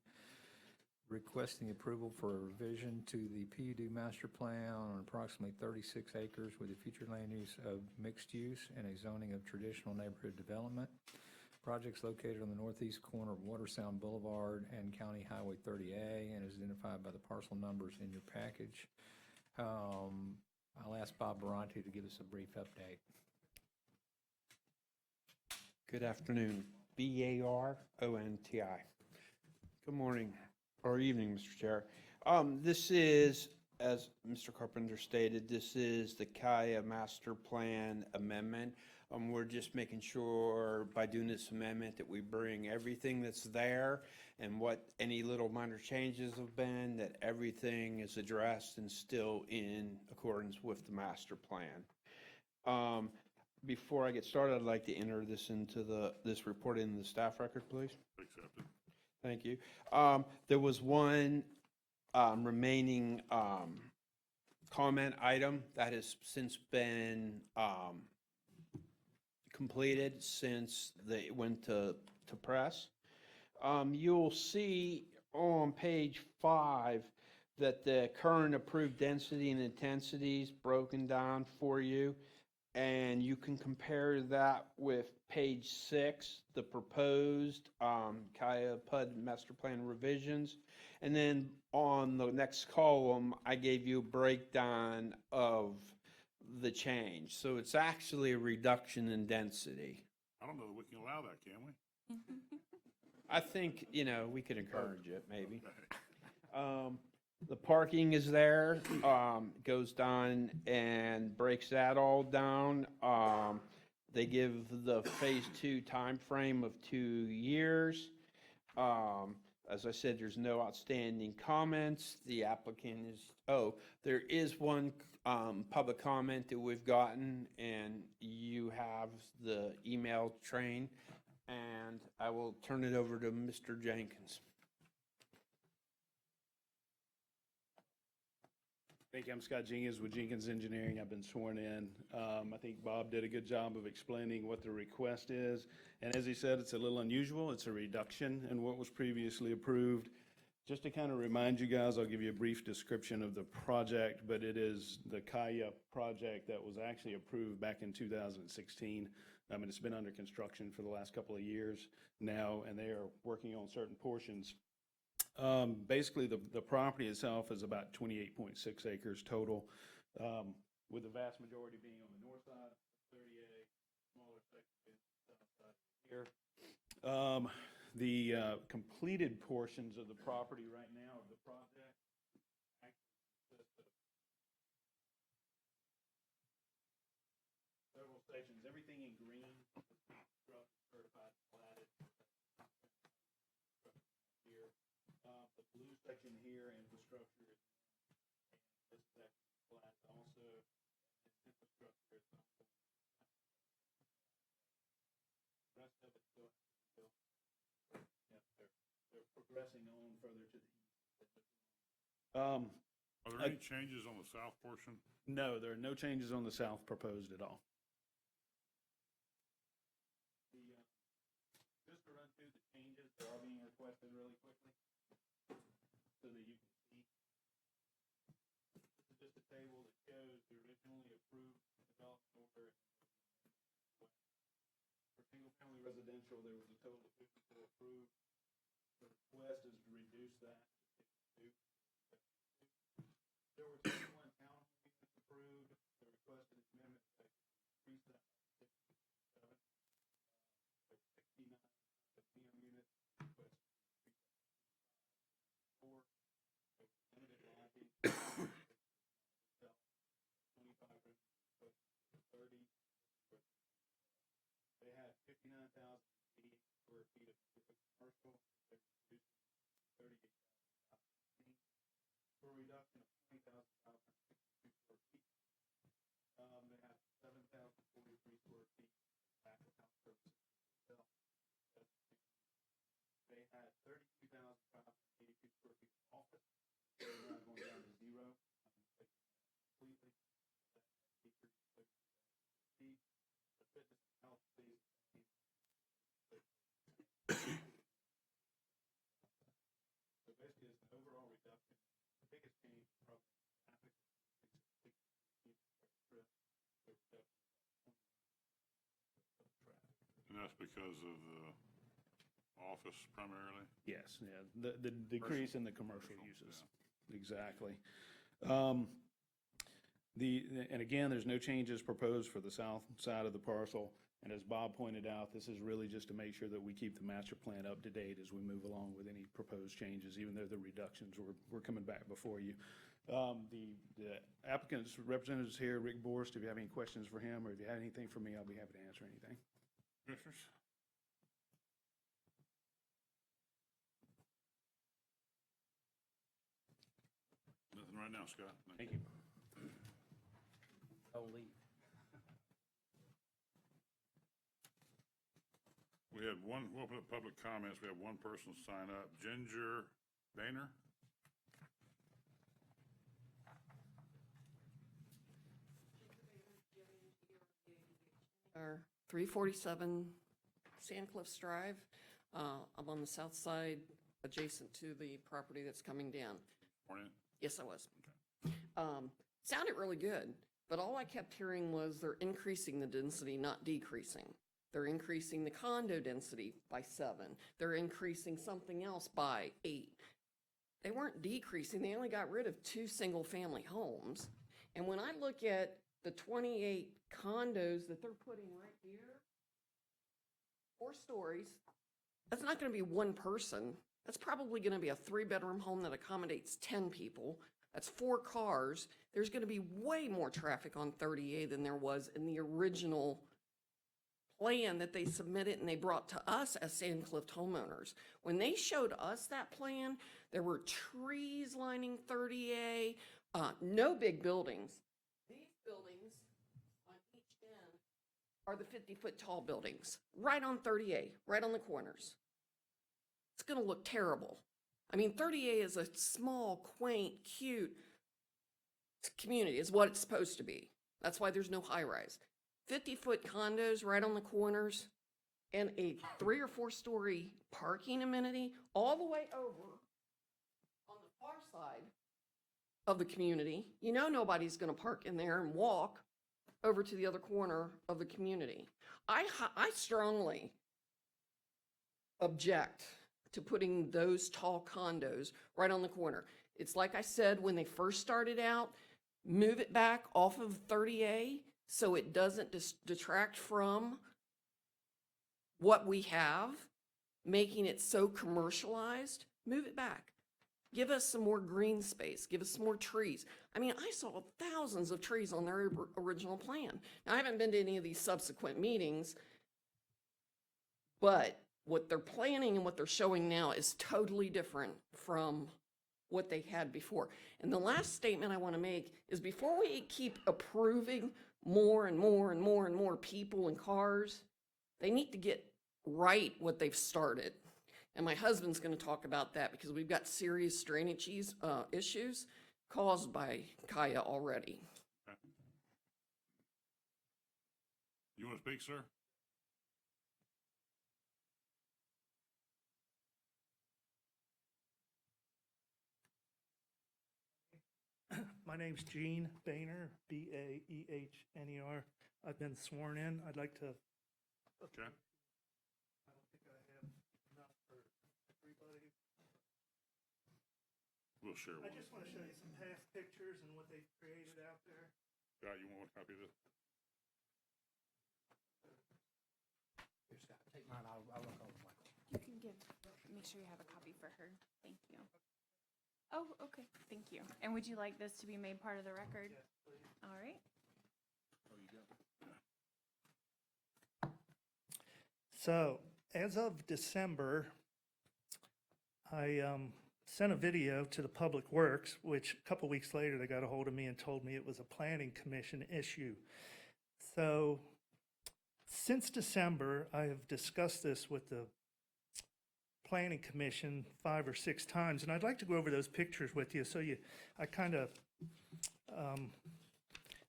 requesting approval for a revision to the PUD master plan on approximately 36 acres with a future land use of mixed use and a zoning of traditional neighborhood development. Project's located on the northeast corner of WaterSound Boulevard and County Highway 30A and is identified by the parcel numbers in your package. I'll ask Bob Barante to give us a brief update. Good afternoon. B-A-R-O-N-T-I. Good morning, or evening, Mr. Chair. This is, as Mr. Carpenter stated, this is the Kaya Master Plan Amendment. We're just making sure by doing this amendment that we bring everything that's there and what any little minor changes have been, that everything is addressed and still in accordance with the master plan. Before I get started, I'd like to enter this into this report in the staff record, please. Accepted. Thank you. There was one remaining comment item that has since been completed since they went to press. You'll see on page 5 that the current approved density and intensity is broken down for you. And you can compare that with page 6, the proposed Kaya PUD master plan revisions. And then on the next column, I gave you a breakdown of the change. So it's actually a reduction in density. I don't know that we can allow that, can we? I think, we could encourage it, maybe. The parking is there, goes down and breaks that all down. They give the phase 2 timeframe of 2 years. As I said, there's no outstanding comments. The applicant is, there is one public comment that we've gotten, and you have the email train, and I will turn it over to Mr. Jenkins. Thank you. I'm Scott Jenkins with Jenkins Engineering. I've been sworn in. I think Bob did a good job of explaining what the request is. And as he said, it's a little unusual. It's a reduction in what was previously approved. Just to kind of remind you guys, I'll give you a brief description of the project, but it is the Kaya project that was actually approved back in 2016. And it's been under construction for the last couple of years now, and they are working on certain portions. Basically, the property itself is about 28.6 acres total, with the vast majority being on the north side, 30A, smaller section being on the south side here. The completed portions of the property right now of the project actually consist of several sections. Everything in green, certified, platted. Here, the blue section here, infrastructure is, and this section is flat also, and infrastructure is also. The rest of it still has to be built. They're progressing on further to the east. Are there any changes on the south portion? No, there are no changes on the south proposed at all. Just to run through the changes that are being requested really quickly, so that you can see. This is just a table that shows the originally approved development order. For single-family residential, there was a total of 54 approved. The request is to reduce that to 62. There were 21 townhome units approved. The requested amendment is to increase that by 67. There were 69 PM units. Requested to increase that to 4. There was limited lighting. 25 rooms requested to 30. They had 59,080 square feet of commercial. They reduced it to 38,015 for a reduction of 20,562 square feet. They have 7,043 square feet of back of house services itself. They had 32,582 square feet of office. They're now going down to 0. Completely. That decreased 32,000 feet. The fitness and health stays the same. So basically, it's an overall reduction. The biggest change is probably traffic. And that's because of the office primarily? Yes, yeah, the decrease in the commercial uses. Yeah. Exactly. And again, there's no changes proposed for the south side of the parcel. And as Bob pointed out, this is really just to make sure that we keep the master plan up to date as we move along with any proposed changes, even though the reductions were coming back before you. The applicant's representatives here, Rick Borst, if you have any questions for him, or if you have anything for me, I'll be happy to answer anything. Commissioners? Nothing right now, Scott. Thank you. Don't leave. We had one, we'll open up public comments. We have one person sign up. Ginger Boehner? 347 Sandcliffs Drive. I'm on the south side, adjacent to the property that's coming down. Morning. Yes, I was. Sounded really good, but all I kept hearing was they're increasing the density, not decreasing. They're increasing the condo density by 7. They're increasing something else by 8. They weren't decreasing. They only got rid of 2 single-family homes. And when I look at the 28 condos that they're putting right here, 4 stories, that's not going to be one person. That's probably going to be a 3-bedroom home that accommodates 10 people. That's 4 cars. There's going to be way more traffic on 30A than there was in the original plan that they submitted and they brought to us as Sandcliff homeowners. When they showed us that plan, there were trees lining 30A, no big buildings. These buildings on each end are the 50-foot tall buildings, right on 30A, right on the corners. It's going to look terrible. I mean, 30A is a small, quaint, cute community, is what it's supposed to be. That's why there's no high rise. 50-foot condos right on the corners and a 3 or 4 story parking amenity all the way over of the community. You know nobody's gonna park in there and walk over to the other corner of the community. I strongly object to putting those tall condos right on the corner. It's like I said, when they first started out, move it back off of 30A so it doesn't detract from what we have, making it so commercialized. Move it back. Give us some more green space. Give us some more trees. I mean, I saw thousands of trees on their original plan. Now, I haven't been to any of these subsequent meetings, but what they're planning and what they're showing now is totally different from what they had before. And the last statement I want to make is before we keep approving more and more and more and more people and cars, they need to get right what they've started. And my husband's going to talk about that because we've got serious drainage issues caused by Kaya already. Okay. You want to speak, sir? My name's Gene Boehner, Baehner. I've been sworn in. I'd like to. Okay. I don't think I have enough for everybody. We'll share one. I just want to show you some past pictures and what they've created out there. Scott, you want a copy of this? Here, Scott, take mine. I'll look over Michael. You can make sure you have a copy for her. Thank you. Oh, okay, thank you. And would you like this to be made part of the record? Yes, please. All right. Oh, you got it. So, as of December, I sent a video to the Public Works, which a couple weeks later they got a hold of me and told me it was a planning commission issue. So, since December, I have discussed this with the Planning Commission 5 or 6 times, and I'd like to go over those pictures with you. So I kind of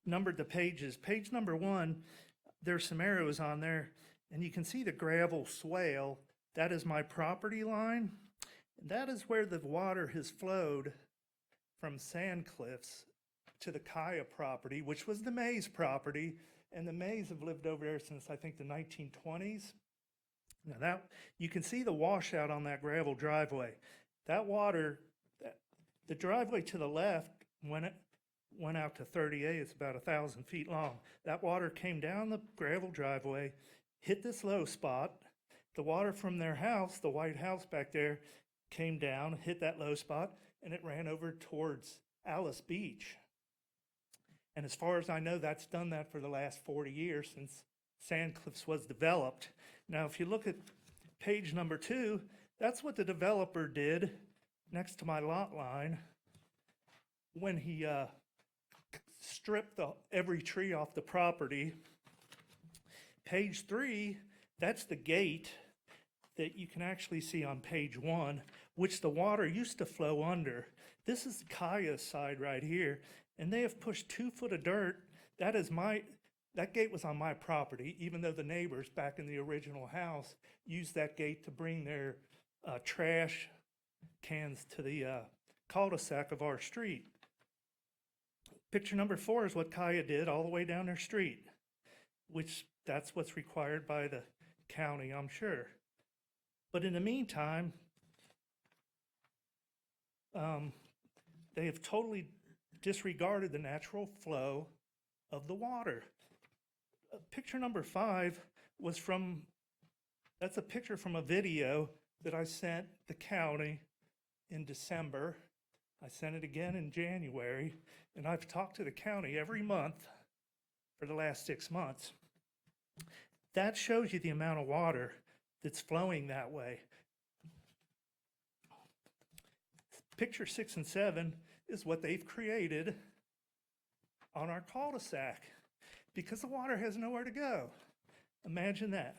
numbered the pages. Page number 1, there's some arrows on there, and you can see the gravel swale. That is my property line. And that is where the water has flowed from Sand Cliffs to the Kaya property, which was the Mays property, and the Mays have lived over there since, I think, the 1920s. Now that, you can see the washout on that gravel driveway. That water, the driveway to the left, when it went out to 30A, it's about 1,000 feet long. That water came down the gravel driveway, hit this low spot. The water from their house, the white house back there, came down, hit that low spot, and it ran over towards Alice Beach. And as far as I know, that's done that for the last 40 years since Sandcliffs was developed. Now, if you look at page number 2, that's what the developer did next to my lot line when he stripped every tree off the property. Page 3, that's the gate that you can actually see on page 1, which the water used to flow under. This is Kaya's side right here, and they have pushed 2 foot of dirt. That gate was on my property, even though the neighbors back in the original house used that gate to bring their trash cans to the cul-de-sac of our street. Picture number 4 is what Kaya did all the way down their street, which that's what's required by the county, I'm sure. But in the meantime, they have totally disregarded the natural flow of the water. Picture number 5 was that's a picture from a video that I sent the county in December. I sent it again in January, and I've talked to the county every month for the last 6 months. That shows you the amount of water that's flowing that way. Picture 6 and 7 is what they've created on our cul-de-sac because the water has nowhere to go. Imagine that.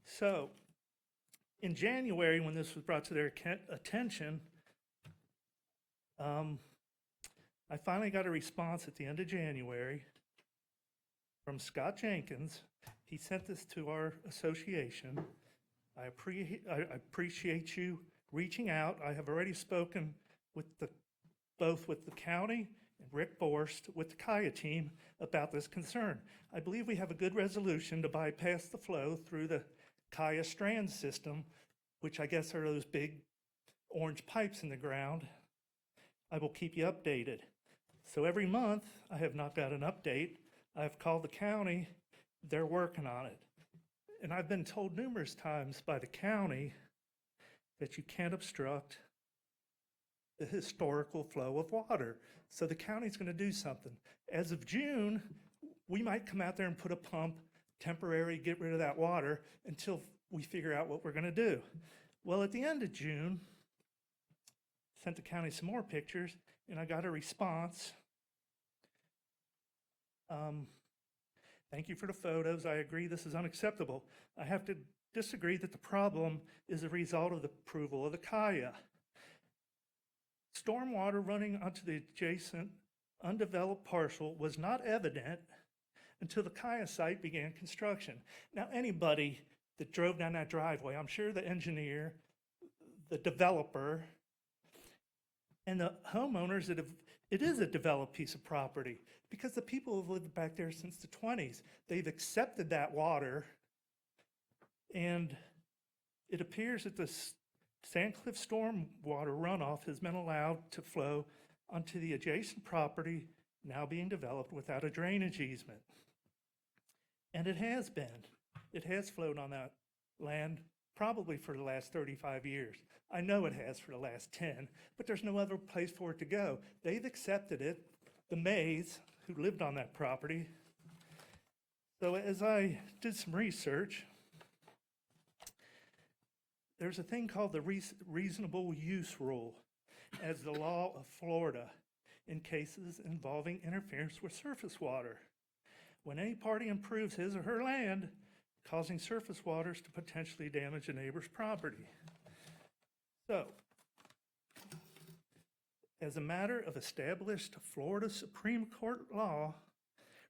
So in January, when this was brought to their attention, I finally got a response at the end of January from Scott Jenkins. He sent this to our association. I appreciate you reaching out. I have already spoken with the both with the county and Rick Borst with the Kaya team about this concern. I believe we have a good resolution to bypass the flow through the Kaya strand system, which I guess are those big orange pipes in the ground. I will keep you updated. So every month, I have not got an update. I've called the county, they're working on it. And I've been told numerous times by the county that you can't obstruct the historical flow of water. So the county's going to do something. As of June, we might come out there and put a pump, temporary, get rid of that water until we figure out what we're going to do. Well, at the end of June, sent the county some more pictures, and I got a response. Thank you for the photos. I agree this is unacceptable. I have to disagree that the problem is a result of the approval of the Kaya. Stormwater running onto the adjacent undeveloped parcel was not evident until the Kaya site began construction. Now, anybody that drove down that driveway, I'm sure the engineer, the developer, and the homeowners it is a developed piece of property because the people have lived back there since the 20s. They've accepted that water, and it appears that the Sandcliff storm water runoff has been allowed to flow onto the adjacent property now being developed without a drainage easement. And it has been. It has flowed on that land probably for the last 35 years. I know it has for the last 10, but there's no other place for it to go. They've accepted it, the Mays, who lived on that property. So as I did some research, there's a thing called the reasonable use rule as the law of Florida in cases involving interference with surface water. When any party improves his or her land, causing surface waters to potentially damage a neighbor's property. So, as a matter of established Florida Supreme Court law,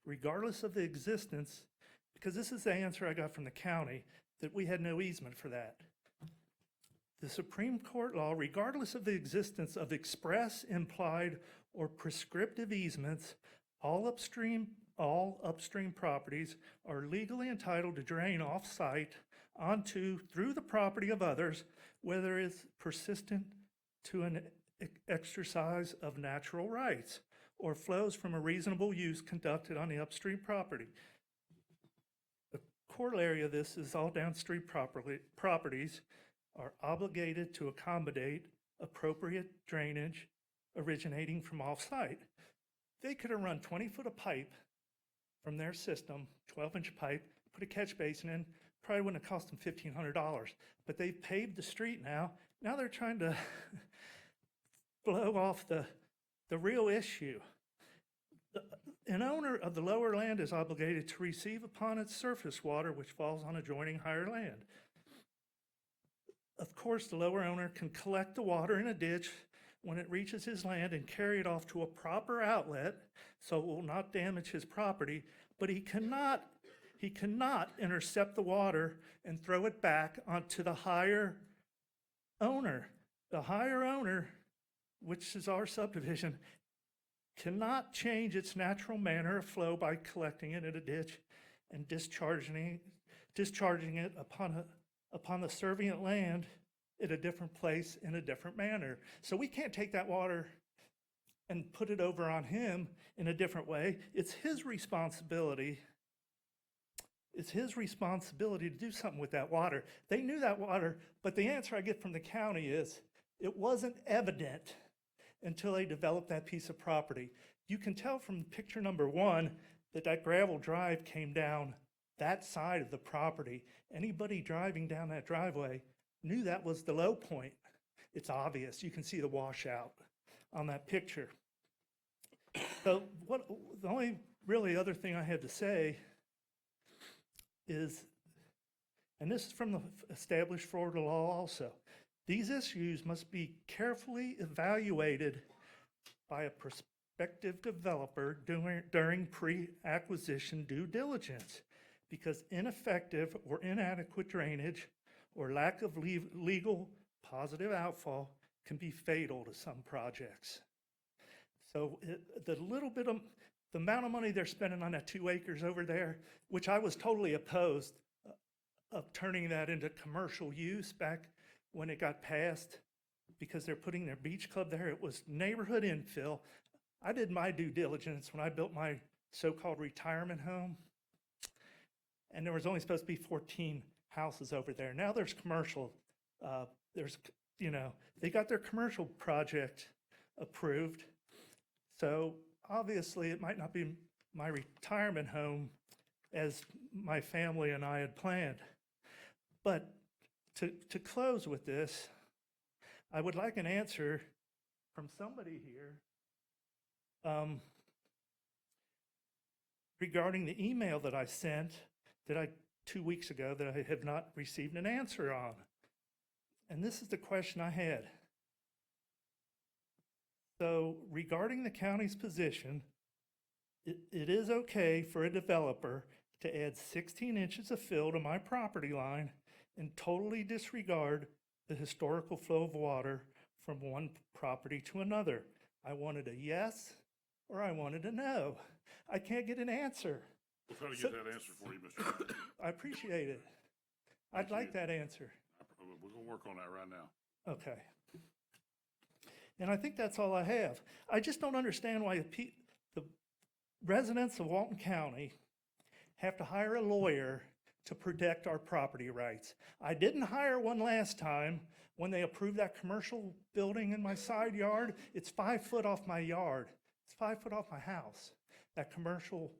regardless of the existence, because this is the answer I got from the county, that we had no easement for that. The Supreme Court law, regardless of the existence of express, implied, or prescriptive easements, all upstream properties are legally entitled to drain off-site onto, through the property of others, whether it's persistent to an exercise of natural rights or flows from a reasonable use conducted on the upstream property. The corollary of this is all downstream properties are obligated to accommodate appropriate drainage originating from off-site. They could have run 20 foot of pipe from their system, 12-inch pipe, put a catch basin in, probably wouldn't have cost them $1,500. But they've paved the street now. Now they're trying to blow off the real issue. An owner of the lower land is obligated to receive upon its surface water which falls on adjoining higher land. Of course, the lower owner can collect the water in a ditch when it reaches his land and carry it off to a proper outlet so it will not damage his property, but he cannot intercept the water and throw it back onto the higher owner. The higher owner, which is our subdivision, cannot change its natural manner of flow by collecting it in a ditch and discharging it upon the servient land at a different place in a different manner. So we can't take that water and put it over on him in a different way. It's his responsibility. It's his responsibility to do something with that water. They knew that water, but the answer I get from the county is it wasn't evident until they developed that piece of property. You can tell from picture number 1 that gravel drive came down that side of the property. Anybody driving down that driveway knew that was the low point. It's obvious. You can see the washout on that picture. So the only really other thing I had to say is, and this is from the established Florida law also, these issues must be carefully evaluated by a prospective developer during pre-acquisition due diligence, because ineffective or inadequate drainage or lack of legal positive outfall can be fatal to some projects. So the little bit of, the amount of money they're spending on that 2 acres over there, which I was totally opposed of turning that into commercial use back when it got passed, because they're putting their beach club there. It was neighborhood infill. I did my due diligence when I built my so-called retirement home, and there was only supposed to be 14 houses over there. Now there's commercial. There's, they got their commercial project approved. So obviously it might not be my retirement home as my family and I had planned. But to close with this, I would like an answer from somebody here regarding the email that I sent 2 weeks ago that I have not received an answer on. And this is the question I had. So regarding the county's position, it is okay for a developer to add 16 inches of fill to my property line and totally disregard the historical flow of water from one property to another. I wanted a yes or I wanted a no. I can't get an answer. We'll try to get that answer for you, Mr. Chairman. I appreciate it. I'd like that answer. We're going to work on that right now. Okay. And I think that's all I have. I just don't understand why the residents of Walton County have to hire a lawyer to protect our property rights. I didn't hire one last time when they approved that commercial building in my side yard. It's 5 foot off my yard. It's 5 foot off my house. That commercial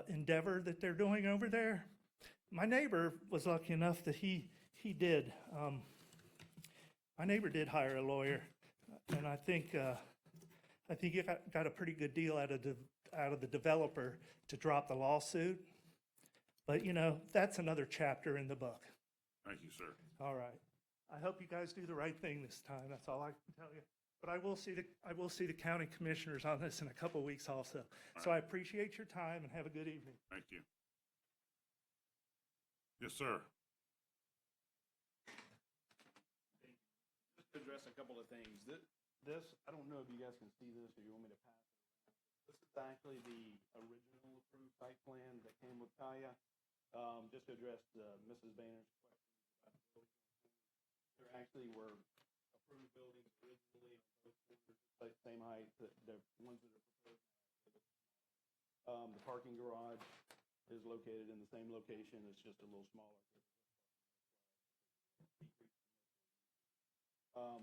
endeavor that they're doing over there. My neighbor was lucky enough that he did. My neighbor did hire a lawyer, and I think he got a pretty good deal out of the developer to drop the lawsuit. But that's another chapter in the book. Thank you, sir. All right. I hope you guys do the right thing this time. That's all I can tell you. But I will see the county commissioners on this in a couple of weeks also. So I appreciate your time and have a good evening. Thank you. Yes, sir. Just to address a couple of things. This, I don't know if you guys can see this or you want me to pass it around. This is actually the original approved site plan that came with Kaya. Just to address Mrs. Banner's question about the building. There actually were approved buildings originally on both corners, same height, the ones that are proposed now. The parking garage is located in the same location, it's just a little smaller. I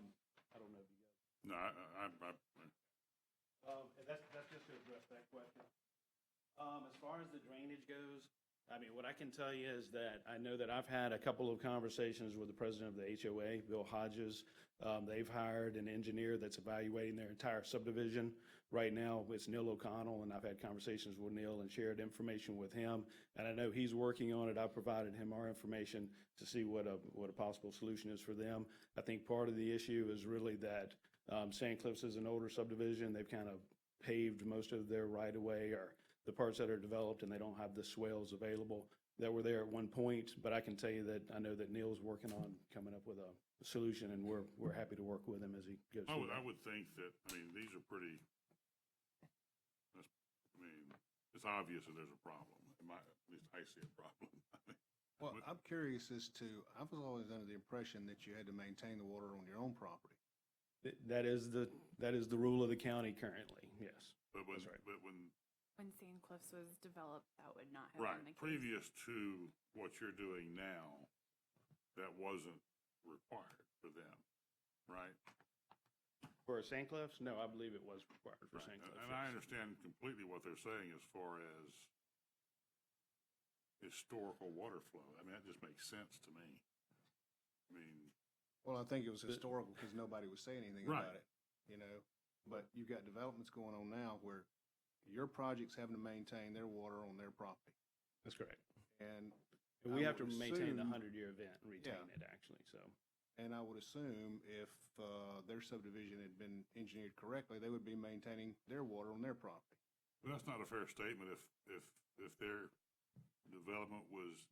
don't know if you guys. No, and that's just to address that question. As far as the drainage goes, I mean, what I can tell you is that I know that I've had a couple of conversations with the president of the HOA, Bill Hodges. They've hired an engineer that's evaluating their entire subdivision. Right now, it's Neil O'Connell, and I've had conversations with Neil and shared information with him. And I know he's working on it. I've provided him our information to see what a possible solution is for them. I think part of the issue is really that Sand Cliffs is an older subdivision. They've kind of paved most of their right-of-way or the parts that are developed, and they don't have the swales available that were there at one point. But I can tell you that I know that Neil's working on coming up with a solution, and we're happy to work with him as he goes through. I would think that, these are pretty, it's obvious that there's a problem. At least I see a problem. Well, I'm curious as to, I was always under the impression that you had to maintain the water on your own property. That is the rule of the county currently, yes. But when, That's right. When Sand Cliffs was developed, that would not have Right, been the case. previous to what you're doing now, that wasn't required for them, right? For Sand Cliffs? No, I believe it was required for Right. Sand Cliffs. And I understand completely what they're saying as far as historical water flow. That just makes sense to me. Well, I think it was historical because nobody was saying anything Right. about it, But you've got developments going on now where your project's having to maintain their water on their property. That's correct. And we I have to would maintain the assume- 100-year event and retain it, actually, so. And I would assume if their subdivision had been engineered correctly, they would be maintaining their water on their property. But that's not a fair statement if their development was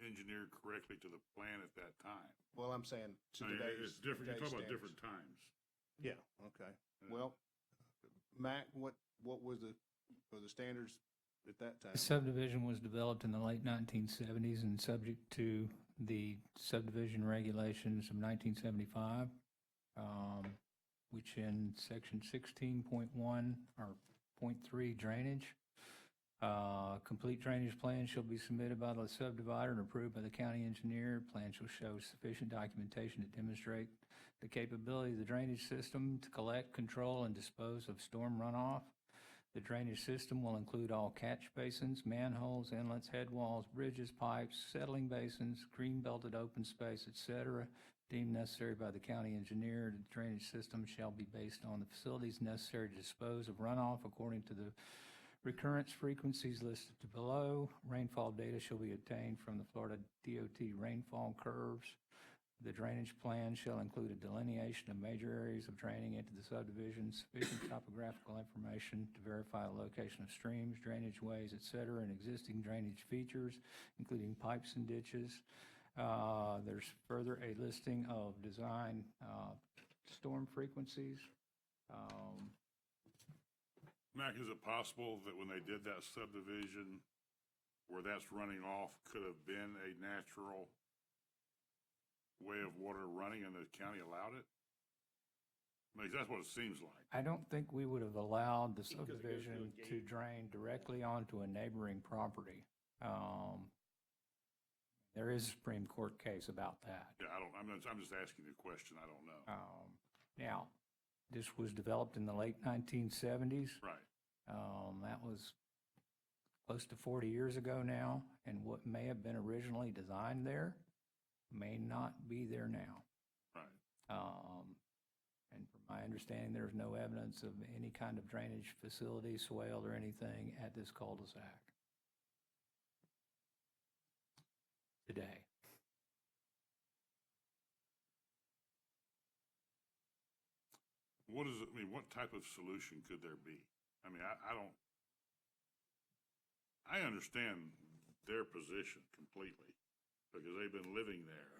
engineered correctly to the plan at that time. Well, I'm saying to today's It's different, you're today's talking about standards. different times. Yeah, okay. Well, Mac, what was were the standards at that time? The subdivision was developed in the late 1970s and subject to the subdivision regulations of 1975, which in section 16.1 or .3 drainage. Complete drainage plan shall be submitted by the subdivider and approved by the county engineer. Plan shall show sufficient documentation to demonstrate the capability of the drainage system to collect, control, and dispose of storm runoff. The drainage system will include all catch basins, manholes, inlets, head walls, bridges, pipes, settling basins, green belted open space, etc., deemed necessary by the county engineer. The drainage system shall be based on the facilities necessary to dispose of runoff according to the recurrence frequencies listed below. Rainfall data shall be obtained from the Florida DOT rainfall curves. The drainage plan shall include a delineation of major areas of draining into the subdivision, sufficient topographical information to verify the location of streams, drainage ways, etc., and existing drainage features, including pipes and ditches. There's further a listing of design storm frequencies. Mac, is it possible that when they did that subdivision, where that's running off could have been a natural way of water running and the county allowed it? I mean, that's what it seems like. I don't think we would have allowed the subdivision to drain directly onto a neighboring property. There is a Supreme Court case about that. Yeah, I'm just asking you a question. I don't know. Now, this was developed in the late 1970s. Right. That was close to 40 years ago now, and what may have been originally designed there may not be there now. Right. And from my understanding, there's no evidence of any kind of drainage facility, swale, or anything at this cul-de-sac today. What is it, I mean, what type of solution could there be? I mean, I understand their position completely because they've been living there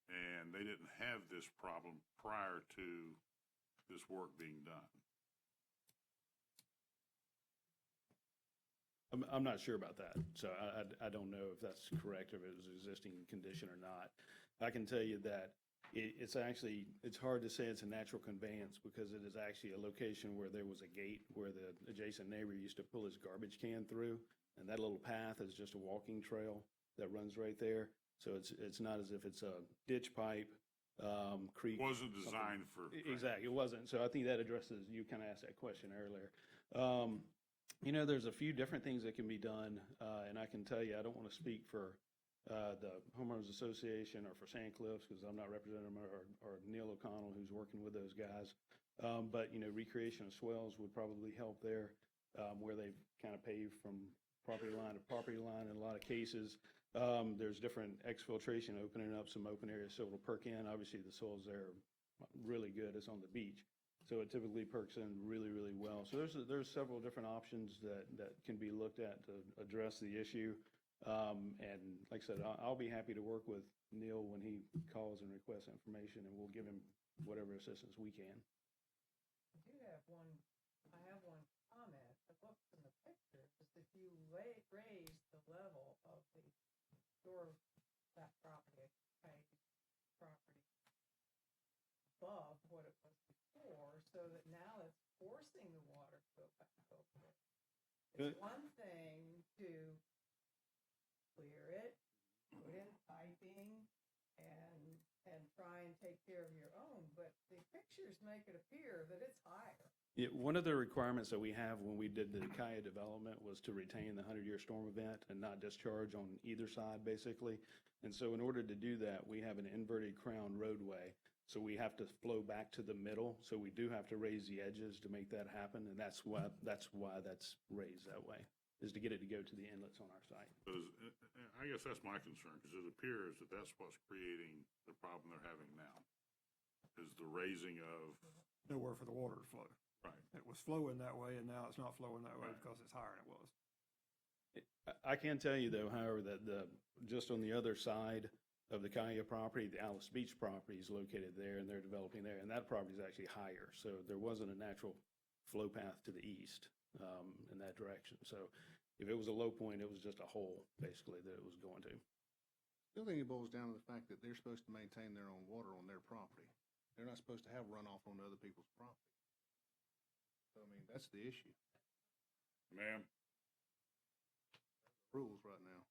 and they didn't have this problem prior to this work being done. I'm not sure about that, so I don't know if that's correct, if it was an existing condition or not. I can tell you that it's hard to say it's a natural conveyance because it is actually a location where there was a gate where the adjacent neighbor used to pull his garbage can through, and that little path is just a walking trail that runs right there. So it's not as if it's a ditch pipe, creek. It wasn't designed for. Exactly, it wasn't. So I think that addresses, you kind of asked that question earlier. You know, there's a few different things that can be done, and I can tell you, I don't want to speak for the Homeowners Association or for Sand Cliffs because I'm not representing them, or Neil O'Connell, who's working with those guys. But, you know, recreation of swells would probably help there, where they've kind of paved from property line to property line in a lot of cases. There's different exfiltration opening up some open areas so it'll perk in. Obviously, the soils there are really good. It's on the beach. So it typically perks in really, really well. So there's several different options that can be looked at to address the issue. And like I said, I'll be happy to work with Neil when he calls and requests information, and we'll give him whatever assistance we can. I have one comment. I looked in the pictures. If you raise the level of that property, property above what it was before, so that now it's forcing the water to go back over it. It's one thing to clear it, put in piping, and try and take care of your own, but the pictures make it appear that it's higher. Yeah, one of the requirements that we have when we did the Kaya development was to retain the 100-year storm event and not discharge on either side, basically. And so in order to do that, we have an inverted crown roadway. So we have to flow back to the middle. So we do have to raise the edges to make that happen. And that's why that's raised that way, is to get it to go to the inlets on our site. I guess that's my concern, because it appears that that's what's creating the problem they're having now, is the raising of. Nowhere for the water to flow. Right. It was flowing that way, and now it's not flowing that way because it's higher than it was. I can tell you, though, however, that just on the other side of the Kaya property, the Alice Beach property is located there, and they're developing there, and that property is actually higher. So there wasn't a natural flow path to the east in that direction. So if it was a low point, it was just a hole, basically, that it was going to. Still think it boils down to the fact that they're supposed to maintain their own water on their property. They're not supposed to have runoff on other people's property. So, I mean, that's the issue. Ma'am? Rules right now.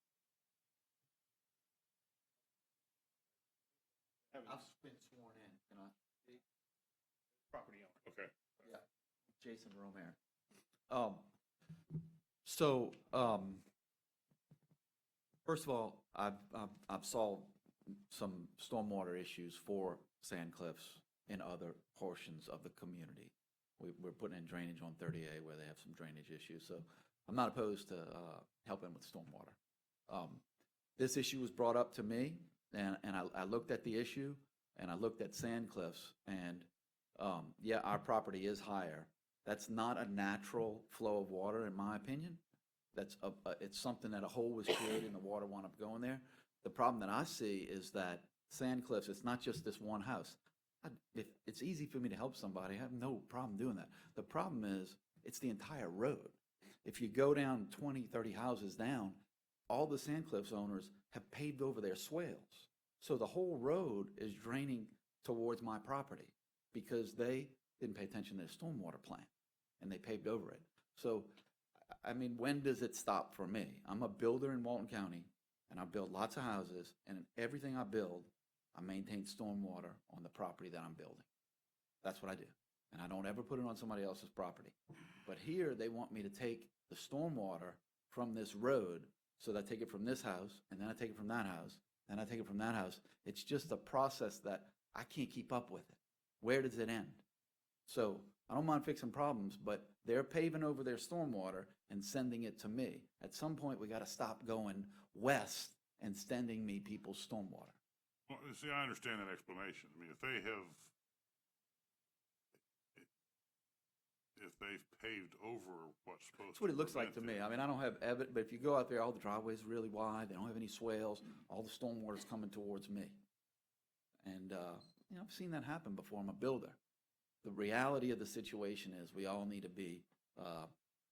I've been sworn in, can I speak? Property owner. Okay. Yeah, Jason Romero. First of all, I've solved some stormwater issues for Sand Cliffs in other portions of the community. We're putting in drainage on 30A where they have some drainage issues, so I'm not opposed to helping with stormwater. This issue was brought up to me, and I looked at the issue, and I looked at Sand Cliffs, and yeah, our property is higher. That's not a natural flow of water, in my opinion. It's something that a hole was created and the water wound up going there. The problem that I see is that Sand Cliffs, it's not just this one house. If it's easy for me to help somebody, I have no problem doing that. The problem is, it's the entire road. If you go down 20, 30 houses down, all the Sand Cliffs owners have paved over their swales. So the whole road is draining towards my property because they didn't pay attention to their stormwater plan and they paved over it. So, I mean, when does it stop for me? I'm a builder in Walton County and I build lots of houses, and in everything I build, I maintain stormwater on the property that I'm building. That's what I do. And I don't ever put it on somebody else's property. But here, they want me to take the stormwater from this road, so that I take it from this house, and then I take it from that house, and I take it from that house. It's just a process that I can't keep up with it. Where does it end? So I don't mind fixing problems, but they're paving over their stormwater and sending it to me. At some point, we got to stop going west and sending me people's stormwater. Well, see, I understand that explanation. I mean, if they've paved over what's supposed to. That's what it looks like to prevent me. I mean, I don't have evidence, but if you go out there, all the driveways are really wide. They don't have any swales. All the stormwater's coming towards me. And, you know, I've seen that happen before. I'm a builder. The reality of the situation is we all need to be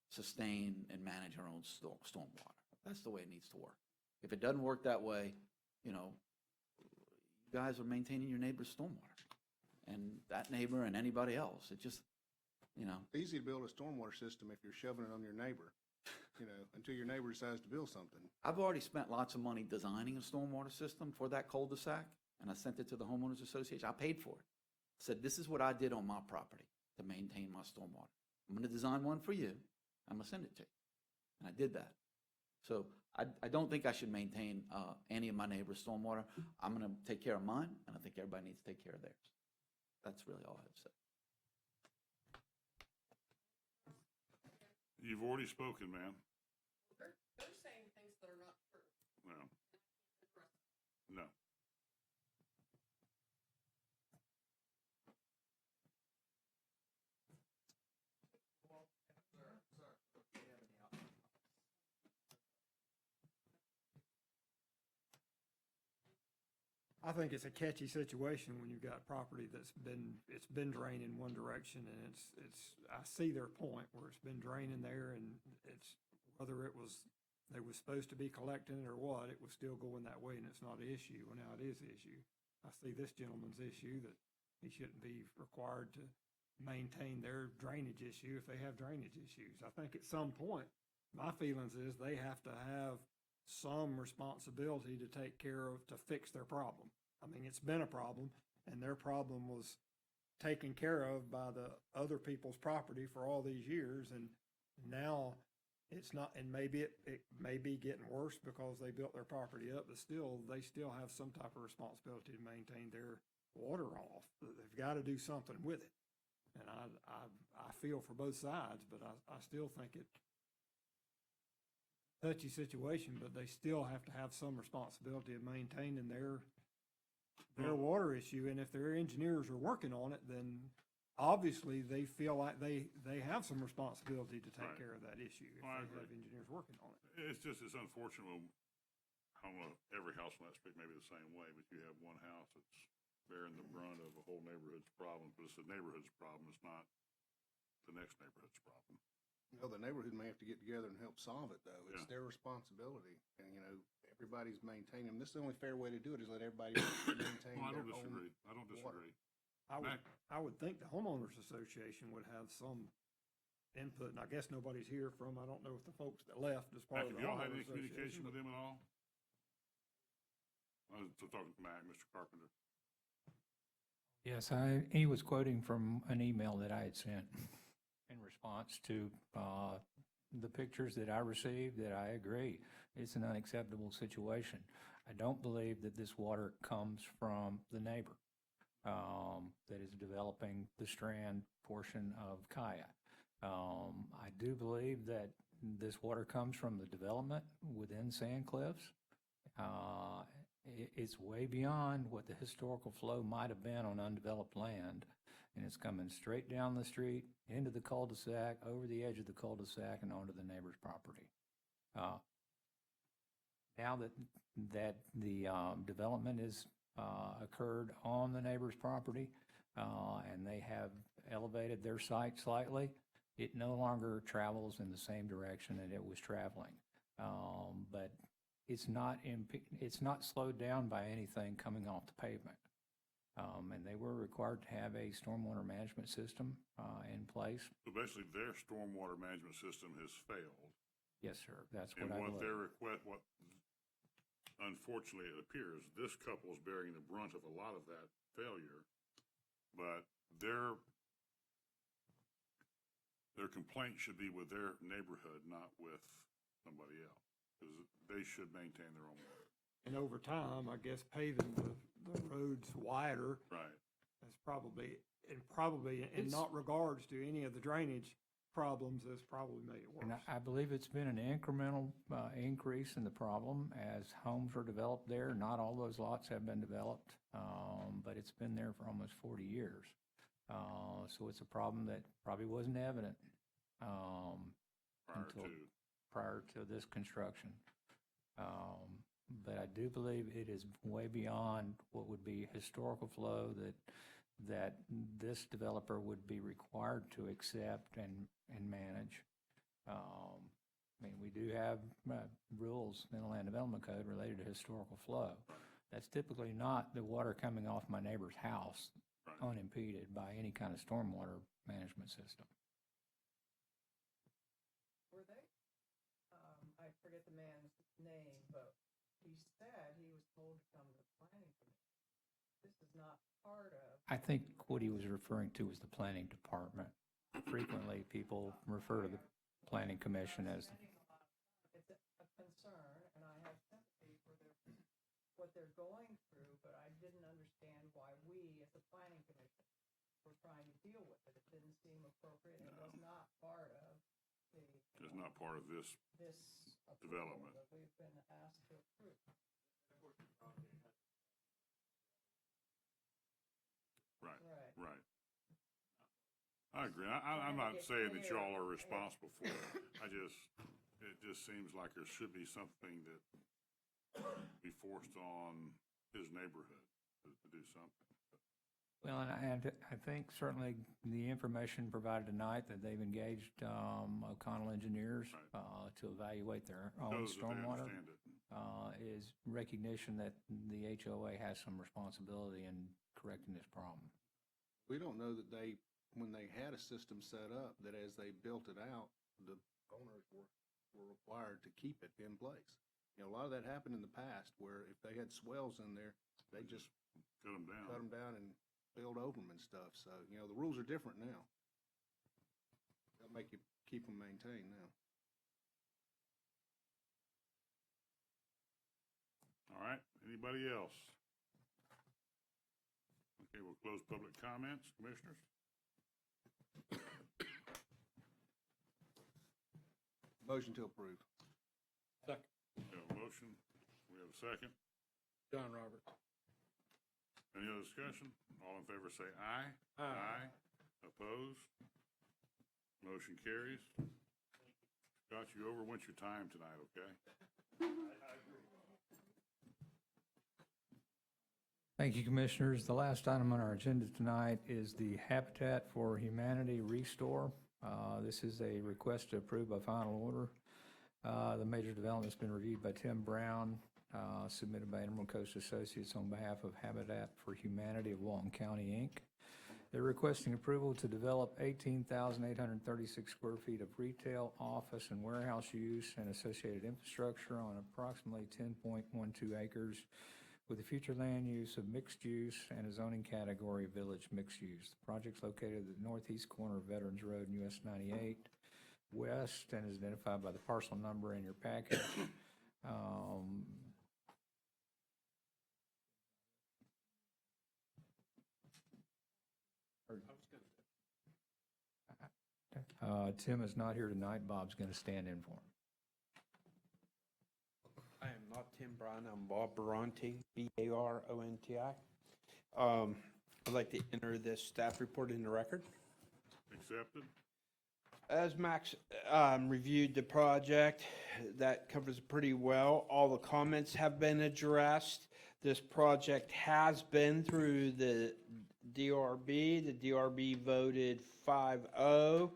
sustain and manage our own stormwater. That's the way it needs to work. If it doesn't work that way, you know, you guys are maintaining your neighbor's stormwater. And that neighbor and anybody else, it just, you know. It's easy to build a stormwater system if you're shoving it on your neighbor, you know, until your neighbor decides to build something. I've already spent lots of money designing a stormwater system for that cul-de-sac, and I sent it to the homeowners association. I paid for it. I said, this is what I did on my property to maintain my stormwater. I'm going to design one for you. I'm going to send it to you. And I did that. So I don't think I should maintain any of my neighbor's stormwater. I'm going to take care of mine, and I think everybody needs to take care of theirs. That's really all I have to say. You've already spoken, ma'am. They're saying things that are not true. No. No. I think it's a catchy situation when you've got property it's been draining one direction, and I see their point where it's been draining there, and it's, whether they was supposed to be collecting it or what, it was still going that way, and it's not an issue. Well, now it is an issue. I see this gentleman's issue that he shouldn't be required to maintain their drainage issue if they have drainage issues. I think at some point, my feelings is they have to have some responsibility to take care of, to fix their problem. I mean, it's been a problem, and their problem was taken care of by the other people's property for all these years, and now it's not, and maybe it may be getting worse because they built their property up, but still, they still have some type of responsibility to maintain their water off. They've got to do something with it. And I feel for both sides, but I still think it's a touchy situation, but they still have to have some responsibility of maintaining their water issue. And if their engineers are working on it, then obviously they feel like they have some responsibility to take care of that issue if they have engineers working on it. It's unfortunate. When, I don't know, every house on that street may be the same way, but you have one house that's bearing the brunt of a whole neighborhood's problems, but it's the neighborhood's problem. It's not the next neighborhood's problem. Well, the neighborhood may have to get together and help solve it, though. It's their responsibility. And, you know, everybody's maintaining them. This is the only fair way to do it, is let everybody maintain Well, I their don't own disagree. I don't water. disagree. I would think the homeowners association would have some input, and I guess nobody's here from, I don't know if the folks that left as part Mac, of have the y'all had homeowners any communication association. with them at all? I was talking to Mac, Mr. Carpenter. Yes, he was quoting from an email that I had sent in response to the pictures that I received, that I agree. It's an unacceptable situation. I don't believe that this water comes from the neighbor that is developing the Strand portion of Kaya. I do believe that this water comes from the development within Sand Cliffs. It's way beyond what the historical flow might have been on undeveloped land, and it's coming straight down the street, into the cul-de-sac, over the edge of the cul-de-sac, and onto the neighbor's property. Now that the development has occurred on the neighbor's property, and they have elevated their site slightly, it no longer travels in the same direction that it was traveling. But it's not slowed down by anything coming off the pavement. And they were required to have a stormwater management system in place. So basically, their stormwater management system has failed. Yes, sir, that's what And I what believe. their request, unfortunately, it appears, this couple is bearing the brunt of a lot of that failure. But their complaint should be with their neighborhood, not with somebody else, because they should maintain their own water. And over time, I guess paving the roads wider. Right. That's probably in not regards to any of the drainage problems, that's probably made it And worse. I believe it's been an incremental increase in the problem as homes are developed there. Not all those lots have been developed, but it's been there for almost 40 years. So it's a problem that probably wasn't evident prior to this construction. But I do believe it is way beyond what would be historical flow that this developer would be required to accept and manage. I mean, we do have rules in the Land Development Code related to historical flow. That's typically not the water coming off my neighbor's house unimpeded by any kind of stormwater management system. Were they, I forget the man's name, but he said he was told to come to the planning commission. This is not part of. I think what he was referring to was the planning department. Frequently, people refer to the planning commission as. It's a concern, and I have sympathy for what they're going through, but I didn't understand why we, as a planning commission, were trying to deal with it. It didn't seem appropriate, and it was not part of the. It's not part of this development. That we've been asked to approve. Right. I agree. I'm not saying that y'all are responsible for it. It just seems like there should be something that be forced on his neighborhood to do something. Well, and I think certainly the information provided tonight that they've engaged O'Connell engineers to evaluate their own Shows that they stormwater understand it. is recognition that the HOA has some responsibility in correcting this problem. We don't know that when they had a system set up, that as they built it out, the owners were required to keep it in place. You know, a lot of that happened in the past where if they had swells in there, they just cut them down and build over them and stuff. So, you know, the rules are different now. They'll make you keep them maintained now. All right, anybody else? Okay, we'll close public comments. Commissioners? Motion to approve. Second. We have a motion. We have a second. John Roberts. Any other discussion? All in favor say aye. Aye. Opposed? Motion carries. Scott, you overwent your time tonight, okay? Thank you, Commissioners. The last item on our agenda tonight is the Habitat for Humanity Restore This is a request to approve by final order. The major development's been reviewed by Tim Brown, submitted by Emerald Coast Associates on behalf of Habitat for Humanity of Walton County, Inc. They're requesting approval to develop 18,836 square feet of retail, office, and warehouse use and associated infrastructure on approximately 10.12 acres with a future land use of mixed use and a zoning category of village mixed use. The project's located at the northeast corner of Veterans Road and US 98 West and is identified by the parcel number in your package. Tim is not here tonight. Bob's going to stand in for him. I am not Tim Brown, I'm Bob Baronti, B-A-R-O-N-T-I. I'd like to enter this staff report in the record. Accepted. As Max reviewed the project, that covers it pretty well. All the comments have been addressed. This project has been through the DRB. The DRB voted 5-0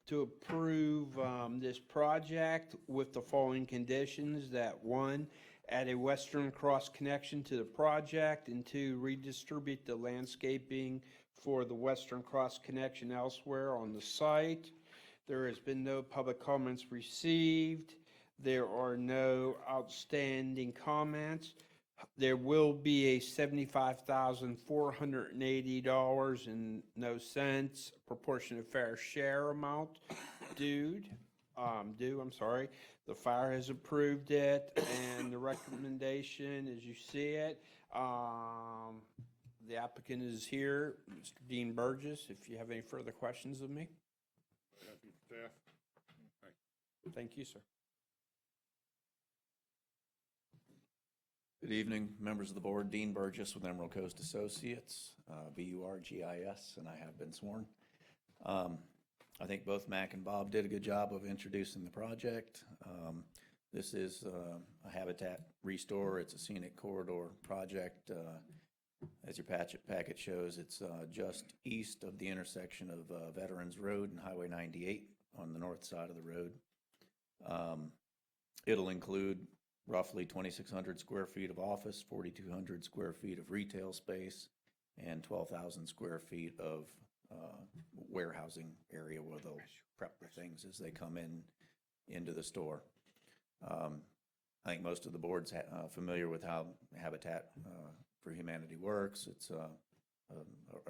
to approve this project with the following conditions: that 1, add a western cross connection to the project, and 2, redistribute the landscaping for the western cross connection elsewhere on the site. There has been no public comments received. There are no outstanding comments. There will be a $75,480.no proportionate fair share amount due. The fire has approved it, and the recommendation, as you see it, the applicant is here, Mr. Dean Burgess, if you have any further questions of me. Thank you, staff. Thank you, sir. Good evening, members of the board. Dean Burgess with Emerald Coast Associates, BURGIS, and I have been sworn. I think both Mac and Bob did a good job of introducing the project. This is a habitat restore. It's a scenic corridor project. As your packet shows, it's just east of the intersection of Veterans Road and Highway 98 on the north side of the road. It'll include roughly 2,600 square feet of office, 4,200 square feet of retail space, and 12,000 square feet of warehousing area where they'll prep the things as they come into the store. I think most of the board's familiar with how Habitat for Humanity works. It's a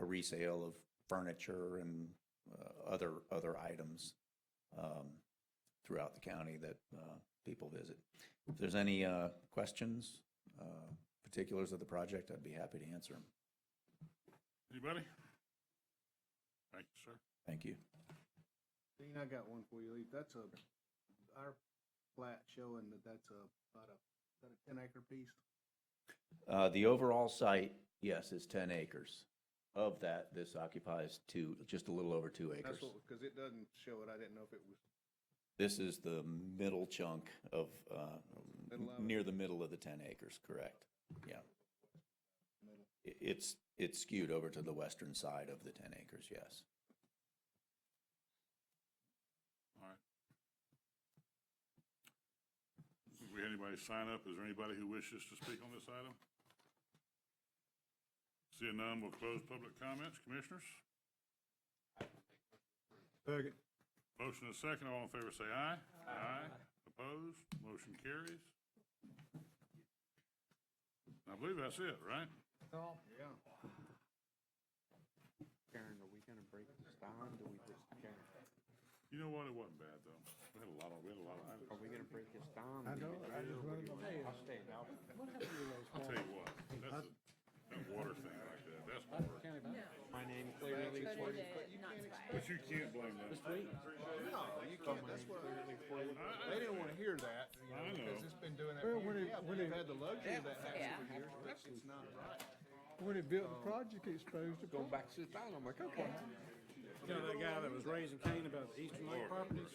resale of furniture and other items throughout the county that people visit. If there's any questions, particulars of the project, I'd be happy to answer them. Anybody? Thank you, sir. Thank you. Dean, I got one for you. That's our plat showing that's about a 10-acre piece. The overall site, yes, is 10 acres. Of that, this occupies just a little over 2 acres. That's because it doesn't show it. I didn't know if it was. This is the middle chunk of, near the middle of the 10 acres, correct? Yeah. It's skewed over to the western side of the 10 acres, yes. All right. If we have anybody sign up, is there anybody who wishes to speak on this item? Seeing none, we'll close public comments. Commissioners? Second. Motion is second. All in favor say aye. Aye. Opposed? Motion carries. I believe that's it, right? Yeah. Karen, are we gonna break this down? Do we just, Karen? You know what? It wasn't bad, though. We had a lot of items. Are we gonna break this down? I know, I just wanted to know. I'll stay now. I'll tell you what, that's that water thing like that, that's water. My name clearly. But you can't blame them. No, you can't. That's what they didn't want to hear that, I know. because it's been doing that for years. Yeah, we've had the luxury of that happening for years, but it's not right. When he built the project, he exposed the Go back, sit down, I'm like, okay. You know that guy that was raising Cain about the Eastern Lake properties?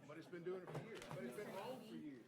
But it's been doing it for years, but it's been wrong for years.